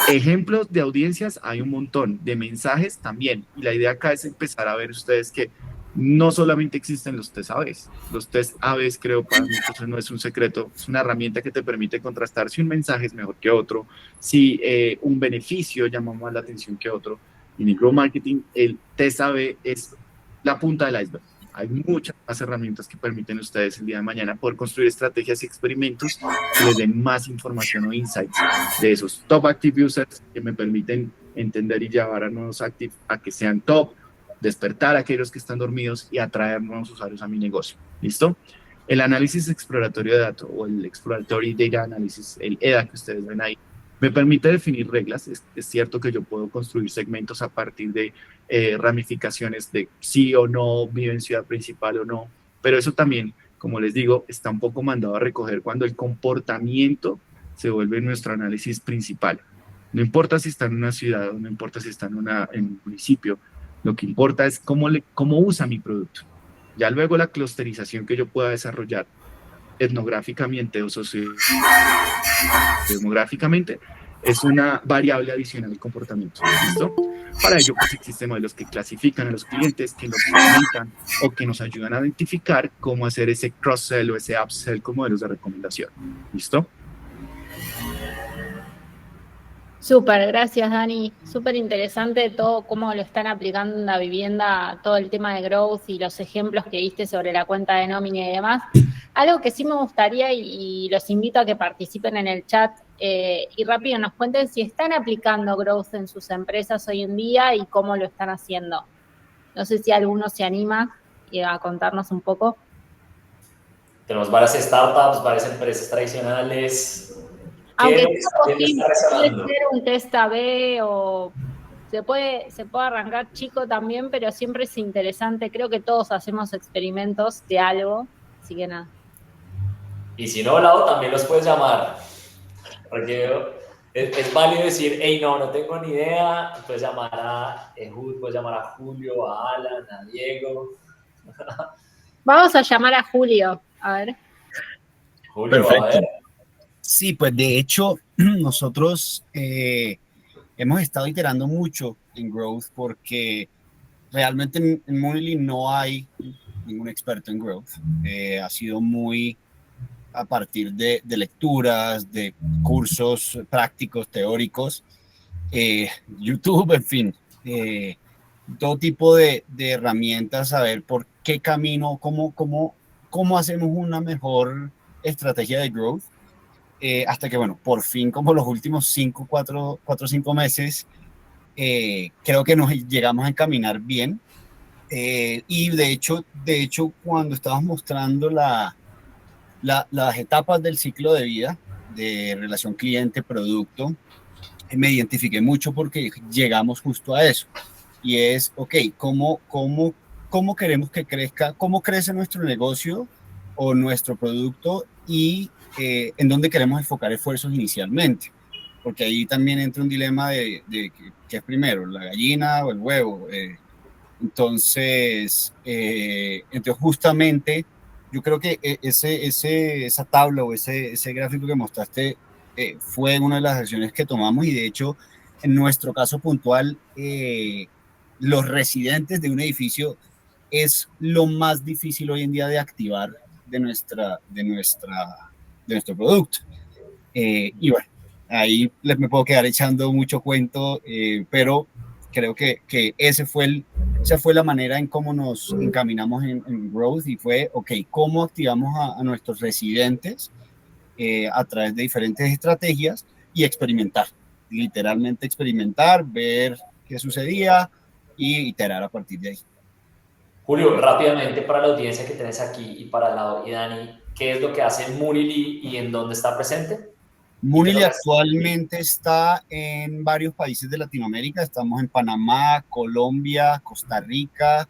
Ejemplos de audiencias hay un montón, de mensajes también, y la idea acá es empezar a ver ustedes que No solamente existen los test A/B. Los test A/B, creo, para muchos no es un secreto, es una herramienta que te permite contrastar si un mensaje es mejor que otro, si un beneficio llama más la atención que otro. Y en el growth marketing, el test A/B es la punta del iceberg. Hay muchas más herramientas que permiten a ustedes el día de mañana poder construir estrategias y experimentos que les den más información o insights de esos top active users que me permiten entender y llevar a nuevos active a que sean top, despertar a aquellos que están dormidos y atraer nuevos usuarios a mi negocio. ¿Listo? El análisis exploratorio de datos o el Exploratory Data Analysis, el EDA que ustedes ven ahí, me permite definir reglas. Es cierto que yo puedo construir segmentos a partir de ramificaciones de sí o no, vive en ciudad principal o no, pero eso también, como les digo, está un poco mandado a recoger cuando el comportamiento se vuelve nuestro análisis principal. No importa si está en una ciudad o no importa si está en un municipio, lo que importa es cómo usa mi producto. Ya luego la clusterización que yo pueda desarrollar etnográficamente o sociodemográficamente es una variable adicional al comportamiento. ¿Listo? Para ello, pues existen modelos que clasifican a los clientes, que los segmentan o que nos ayudan a identificar cómo hacer ese cross-sell o ese upsell con modelos de recomendación. ¿Listo? Súper, gracias Dani. Súper interesante todo cómo lo están aplicando en la vivienda, todo el tema de growth y los ejemplos que diste sobre la cuenta de nómina y demás. Algo que sí me gustaría y los invito a que participen en el chat y rápido nos cuenten si están aplicando growth en sus empresas hoy en día y cómo lo están haciendo. No sé si alguno se anima a contarnos un poco. Tenemos varias startups, varias empresas tradicionales. Aunque puede ser un test A/B o se puede arrancar chico también, pero siempre es interesante. Creo que todos hacemos experimentos de algo, así que nada. Y si no, Lau, también los puedes llamar. Porque es válido decir, hey, no tengo ni idea. Puedes llamar a Ehud, puedes llamar a Julio, a Alan, a Diego. Vamos a llamar a Julio, a ver. Julio, perfecto. a ver. Sí, pues de hecho, nosotros hemos estado iterando mucho en Growth porque realmente en Monily no hay ningún experto en Growth. Ha sido muy a partir de lecturas, de cursos prácticos, teóricos, YouTube, en fin, todo tipo de herramientas, saber por qué camino, cómo hacemos una mejor estrategia de Growth. Hasta que, bueno, por fin, como los últimos 4 o 5 meses, creo que nos llegamos a encaminar bien. Y de hecho, cuando estabas mostrando las etapas del ciclo de vida de relación cliente-producto, me identifiqué mucho porque llegamos justo a eso. Y es, ok, ¿cómo queremos que crezca? ¿Cómo crece nuestro negocio o nuestro producto? Y en dónde queremos enfocar esfuerzos inicialmente, porque ahí también entra un dilema de qué es primero, la gallina o el huevo. Entonces justamente yo creo que esa tabla o ese gráfico que mostraste fue una de las acciones que tomamos, y de hecho en nuestro caso puntual los residentes de un edificio es lo más difícil hoy en día de activar de nuestro producto. Y bueno, ahí me puedo quedar echando mucho cuento, pero creo que esa fue la manera en cómo nos encaminamos en Growth, y fue, ok, ¿cómo activamos a nuestros residentes a través de diferentes estrategias y experimentar? Literalmente experimentar, ver qué sucedía y iterar a partir de ahí. Julio, rápidamente para la audiencia que tenés aquí y para Lau y Dani, ¿qué es lo que hace Monily y en dónde está presente? Monily actualmente está en varios países de Latinoamérica. Estamos en Panamá, Colombia, Costa Rica,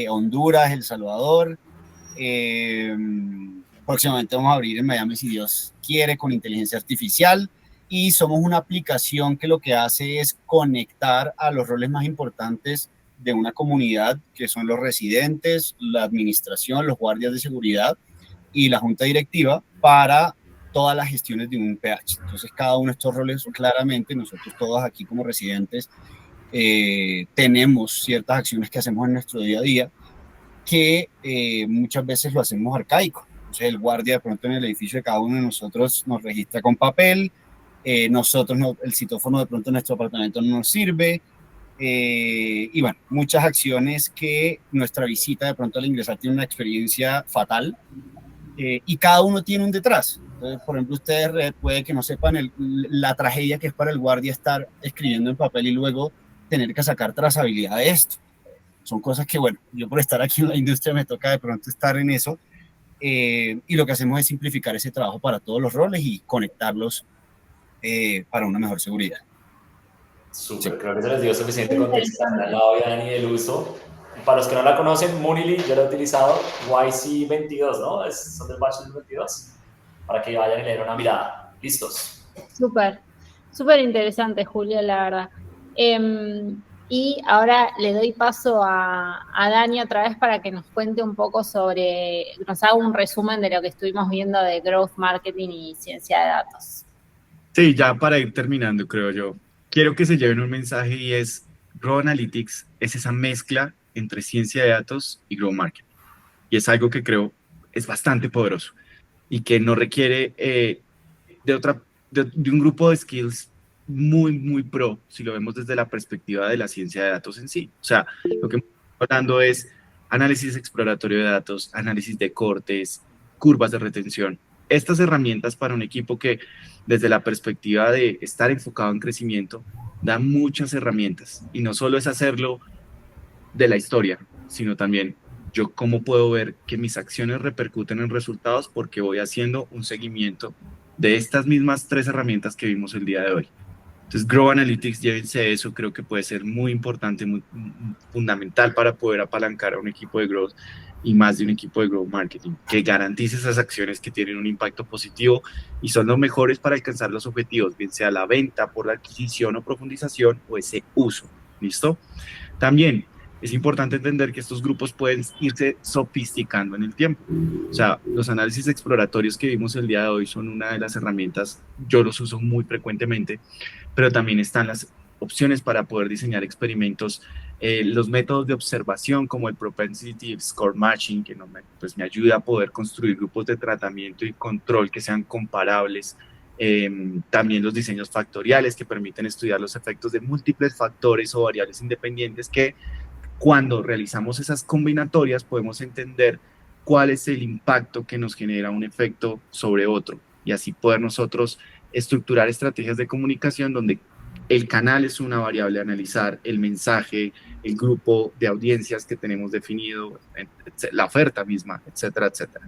Honduras, El Salvador. Próximamente vamos a abrir en Miami, si Dios quiere, con inteligencia artificial. Y somos una aplicación que lo que hace es conectar a los roles más importantes de una comunidad, que son los residentes, la administración, los guardias de seguridad y la junta directiva, para todas las gestiones de un PH. Entonces, cada uno de estos roles, claramente, nosotros todos aquí como residentes tenemos ciertas acciones que hacemos en nuestro día a día, que muchas veces lo hacemos arcaico. Entonces el guardia de pronto en el edificio de cada uno de nosotros nos registra con papel, nosotros el citófono de pronto en nuestro apartamento no nos sirve, y bueno, muchas acciones que nuestra visita de pronto al ingresar tiene una experiencia fatal, y cada uno tiene un detrás. Entonces, por ejemplo, ustedes puede que no sepan la tragedia que es para el guardia estar escribiendo en papel y luego tener que sacar trazabilidad de esto. Son cosas que, bueno, yo por estar aquí en la industria me toca de pronto estar en eso, y lo que hacemos es simplificar ese trabajo para todos los roles y conectarlos para una mejor seguridad. Súper, creo que se les dio suficiente contexto al lado de Dani del uso. Para los que no la conocen, Monily, yo la he utilizado, YC22, ¿no? Son del batch del 22, para que vayan y le den una mirada. ¿Listos? Súper interesante, Julio, la verdad. Y ahora le doy paso a Dani otra vez para que nos cuente un poco nos haga un resumen de lo que estuvimos viendo de Growth Marketing y Ciencia de Datos. Sí, ya para ir terminando, creo yo, quiero que se lleven un mensaje y es: Grow Analytics es esa mezcla entre ciencia de datos y Grow Marketing. Y es algo que creo es bastante poderoso y que no requiere de un grupo de skills muy pro, si lo vemos desde la perspectiva de la ciencia de datos en sí. O sea, lo que estamos hablando es análisis exploratorio de datos, análisis de cortes, curvas de retención. Estas herramientas para un equipo que desde la perspectiva de estar enfocado en crecimiento da muchas herramientas, y no solo es hacerlo de la historia, sino también yo cómo puedo ver que mis acciones repercuten en resultados porque voy haciendo un seguimiento de estas mismas 3 herramientas que vimos el día de hoy. Entonces, Grow Analytics, llévense eso, creo que puede ser muy importante, muy fundamental para poder apalancar a un equipo de Growth y más de un equipo de Growth Marketing, que garantice esas acciones que tienen un impacto positivo y son los mejores para alcanzar los objetivos, bien sea la venta por la adquisición o profundización o ese uso. ¿Listo? También es importante entender que estos grupos pueden irse sofisticando en el tiempo. O sea, los análisis exploratorios que vimos el día de hoy son una de las herramientas, yo los uso muy frecuentemente, pero también están las opciones para poder diseñar experimentos, los métodos de observación como el Propensity Score Matching, que me ayuda a poder construir grupos de tratamiento y control que sean comparables. También los diseños factoriales que permiten estudiar los efectos de múltiples factores o variables independientes que cuando realizamos esas combinatorias podemos entender cuál es el impacto que nos genera un efecto sobre otro y así poder nosotros estructurar estrategias de comunicación donde el canal es una variable a analizar, el mensaje, el grupo de audiencias que tenemos definido, la oferta misma, etcétera, etcétera.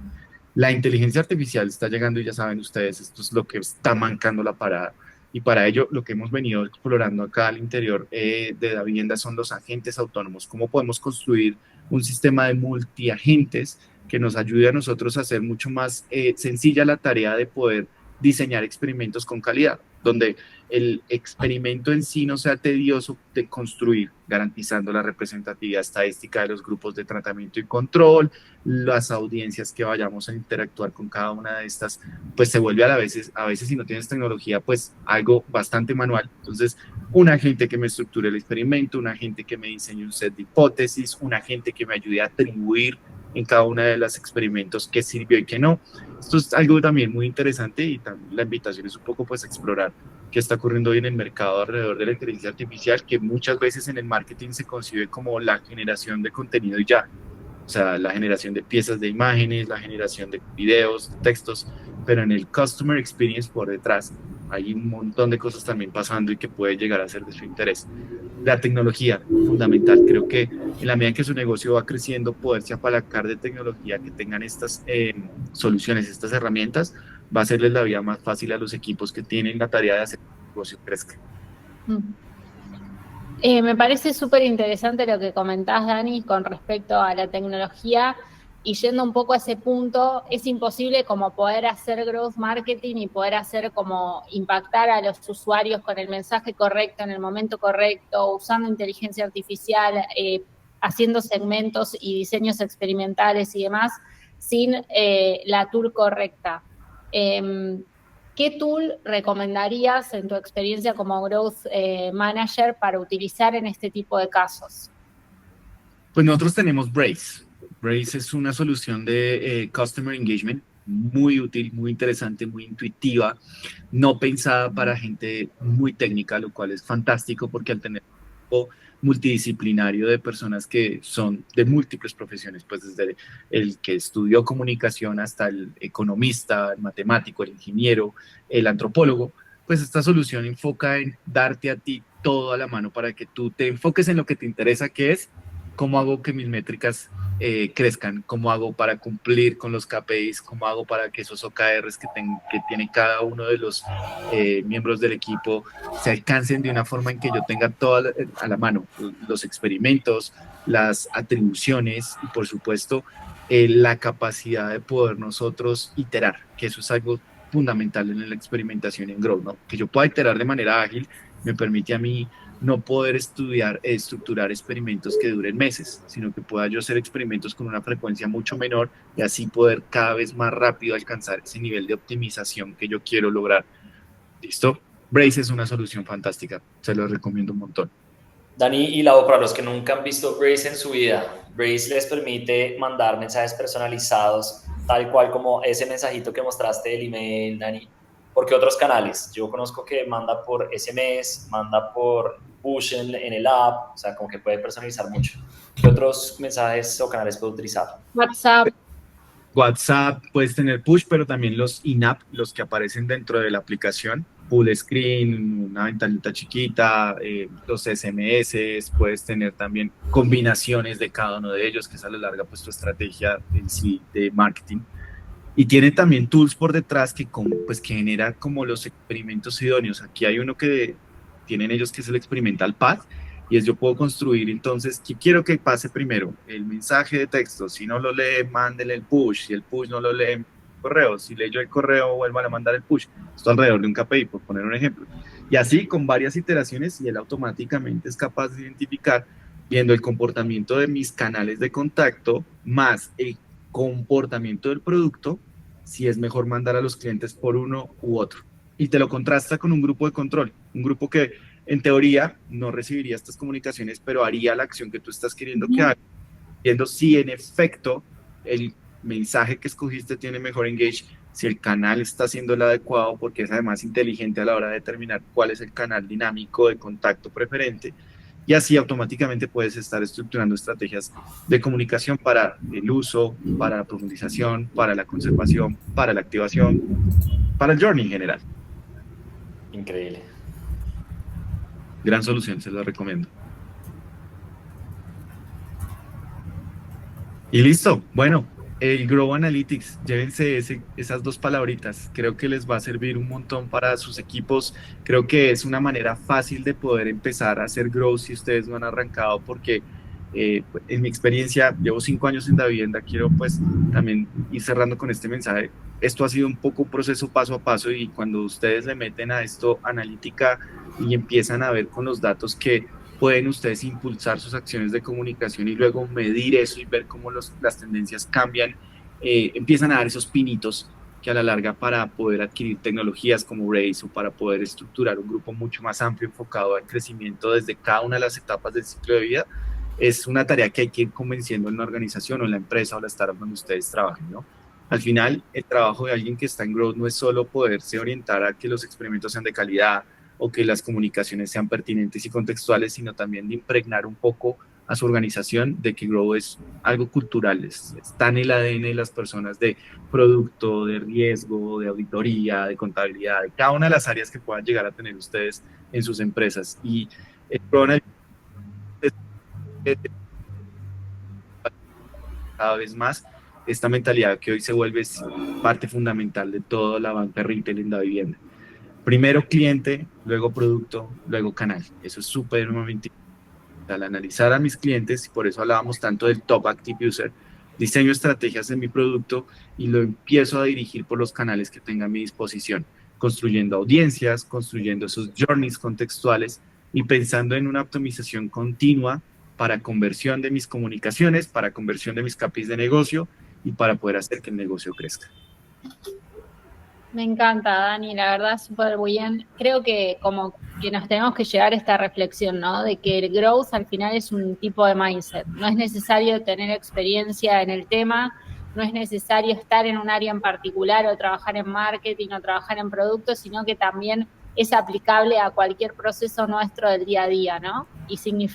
La inteligencia artificial está llegando y ya saben ustedes, esto es lo que está mancando la parada. Y para ello, lo que hemos venido explorando acá al interior de Davivienda son los agentes autónomos. ¿Cómo podemos construir un sistema de multiagentes que nos ayude a nosotros a hacer mucho más sencilla la tarea de poder diseñar experimentos con calidad, donde el experimento en sí no sea tedioso de construir, garantizando la representatividad estadística de los grupos de tratamiento y control, las audiencias que vayamos a interactuar con cada una de estas, pues se vuelve a veces si no tienes tecnología, pues algo bastante manual. Entonces, un agente que me estructure el experimento, un agente que me diseñe un set de hipótesis, un agente que me ayude a atribuir en cada uno de los experimentos qué sirvió y qué no. Esto es algo también muy interesante y la invitación es un poco pues explorar qué está ocurriendo hoy en el mercado alrededor de la inteligencia artificial, que muchas veces en el marketing se concibe como la generación de contenido y ya. O sea, la generación de piezas de imágenes, la generación de videos, textos, pero en el customer experience por detrás hay un montón de cosas también pasando y que puede llegar a ser de su interés. La tecnología, fundamental. Creo que en la medida que su negocio va creciendo, poderse apalancar de tecnología que tengan estas soluciones, estas herramientas, va a hacerles la vida más fácil a los equipos que tienen la tarea de hacer que el negocio crezca. Me parece súper interesante lo que comentás, Dani, con respecto a la tecnología, y yendo un poco a ese punto, es imposible como poder hacer growth marketing y poder hacer como impactar a los usuarios con el mensaje correcto, en el momento correcto, usando inteligencia artificial, haciendo segmentos y diseños experimentales y demás, sin la tool correcta. ¿Qué tool recomendarías en tu experiencia como Growth Manager para utilizar en este tipo de casos? Pues nosotros tenemos Braze. Braze es una solución de Customer Engagement muy útil, muy interesante, muy intuitiva, no pensada para gente muy técnica, lo cual es fantástico porque al tener un equipo multidisciplinario de personas que son de múltiples profesiones, pues desde el que estudió comunicación hasta el economista, el matemático, el ingeniero, el antropólogo, pues esta solución enfoca en darte a ti todo a la mano para que tú te enfoques en lo que te interesa, que es cómo hago que mis métricas crezcan, cómo hago para cumplir con los KPIs, cómo hago para que esos OKRs que tiene cada uno de los miembros del equipo se alcancen de una forma en que yo tenga todo a la mano, los experimentos, las atribuciones y por supuesto la capacidad de poder nosotros iterar, que eso es algo fundamental en la experimentación en Growth, ¿no? Que yo pueda iterar de manera ágil me permite a mí no poder estructurar experimentos que duren meses, sino que pueda yo hacer experimentos con una frecuencia mucho menor y así poder cada vez más rápido alcanzar ese nivel de optimización que yo quiero lograr. ¿Listo? Braze es una solución fantástica, se lo recomiendo un montón. Dani y Lau, para los que nunca han visto Braze en su vida, Braze les permite mandar mensajes personalizados, tal cual como ese mensajito que mostraste del email, Dani. ¿Por qué otros canales? Yo conozco que manda por SMS, manda por push en el app, o sea, como que puede personalizar mucho. ¿Qué otros mensajes o canales puede utilizar? WhatsApp, puedes tener push, pero también los in-app, los que aparecen dentro de la aplicación, full screen, una ventanita chiquita, los SMS, puedes tener también combinaciones de cada uno de ellos, que es a la larga pues tu estrategia en sí de marketing. Y tiene también tools por detrás que genera como los experimentos idóneos. Aquí hay uno que tienen ellos que es el Experimental Path, y es yo puedo construir entonces, ¿qué quiero que pase primero? El mensaje de texto, si no lo lee, mándele el push, si el push no lo lee, el correo, si leyó el correo, vuelvan a mandar el push. Esto alrededor de un KPI, por poner un ejemplo. Y así con varias iteraciones, y él automáticamente es capaz de identificar, viendo el comportamiento de mis canales de contacto, más el comportamiento del producto, si es mejor mandar a los clientes por uno u otro. Y te lo contrasta con un grupo de control, un grupo que en teoría no recibiría estas comunicaciones, pero haría la acción que tú estás queriendo que haga, viendo si en efecto el mensaje que escogiste tiene mejor engage, si el canal está siendo el adecuado, porque es además inteligente a la hora de determinar cuál es el canal dinámico de contacto preferente, y así automáticamente puedes estar estructurando estrategias de comunicación para el uso, para la profundización, para la conservación, para la activación, para el journey en general. Increíble. Gran solución, se lo recomiendo. Y listo, bueno, el Grow Analytics, llévense esas dos palabritas, creo que les va a servir un montón para sus equipos, creo que es una manera fácil de poder empezar a hacer Grow si ustedes no han arrancado, porque en mi experiencia, llevo 5 años en Davivienda, quiero pues también ir cerrando con este mensaje. Esto ha sido un poco un proceso paso a paso, y cuando ustedes le meten a esto analítica y empiezan a ver con los datos que pueden ustedes impulsar sus acciones de comunicación y luego medir eso y ver cómo las tendencias cambian, empiezan a dar esos pinitos que a la larga, para poder adquirir tecnologías como Braze o para poder estructurar un grupo mucho más amplio enfocado al crecimiento desde cada una de las etapas del ciclo de vida, es una tarea que hay que ir convenciendo en la organización o en la empresa o la startup donde ustedes trabajen, ¿no? Al final, el trabajo de alguien que está en Growth no es solo poderse orientar a que los experimentos sean de calidad o que las comunicaciones sean pertinentes y contextuales, sino también de impregnar un poco a su organización de que Growth es algo cultural, está en el ADN de las personas, de producto, de riesgo, de auditoría, de contabilidad, de cada una de las áreas que puedan llegar a tener ustedes en sus empresas. Y el Growth cada vez más esta mentalidad que hoy se vuelve parte fundamental de toda la banca retail en la vivienda. Primero cliente, luego producto, luego canal. Eso es supremamente importante. Al analizar a mis clientes, y por eso hablábamos tanto del top active user, diseño estrategias en mi producto y lo empiezo a dirigir por los canales que tenga a mi disposición, construyendo audiencias, construyendo esos journeys contextuales y pensando en una optimización continua para conversión de mis comunicaciones, para conversión de mis KPIs de negocio y para poder hacer que el negocio crezca. Me encanta, Dani, la verdad, súper bien. Creo que como que nos tenemos que llegar a esta reflexión, ¿no? De que el growth al final es un tipo de mindset. No es necesario tener experiencia en el tema, no es necesario estar en un área en particular o trabajar en marketing o trabajar en productos, sino que también es aplicable a cualquier proceso nuestro del día a día, ¿no? Y significa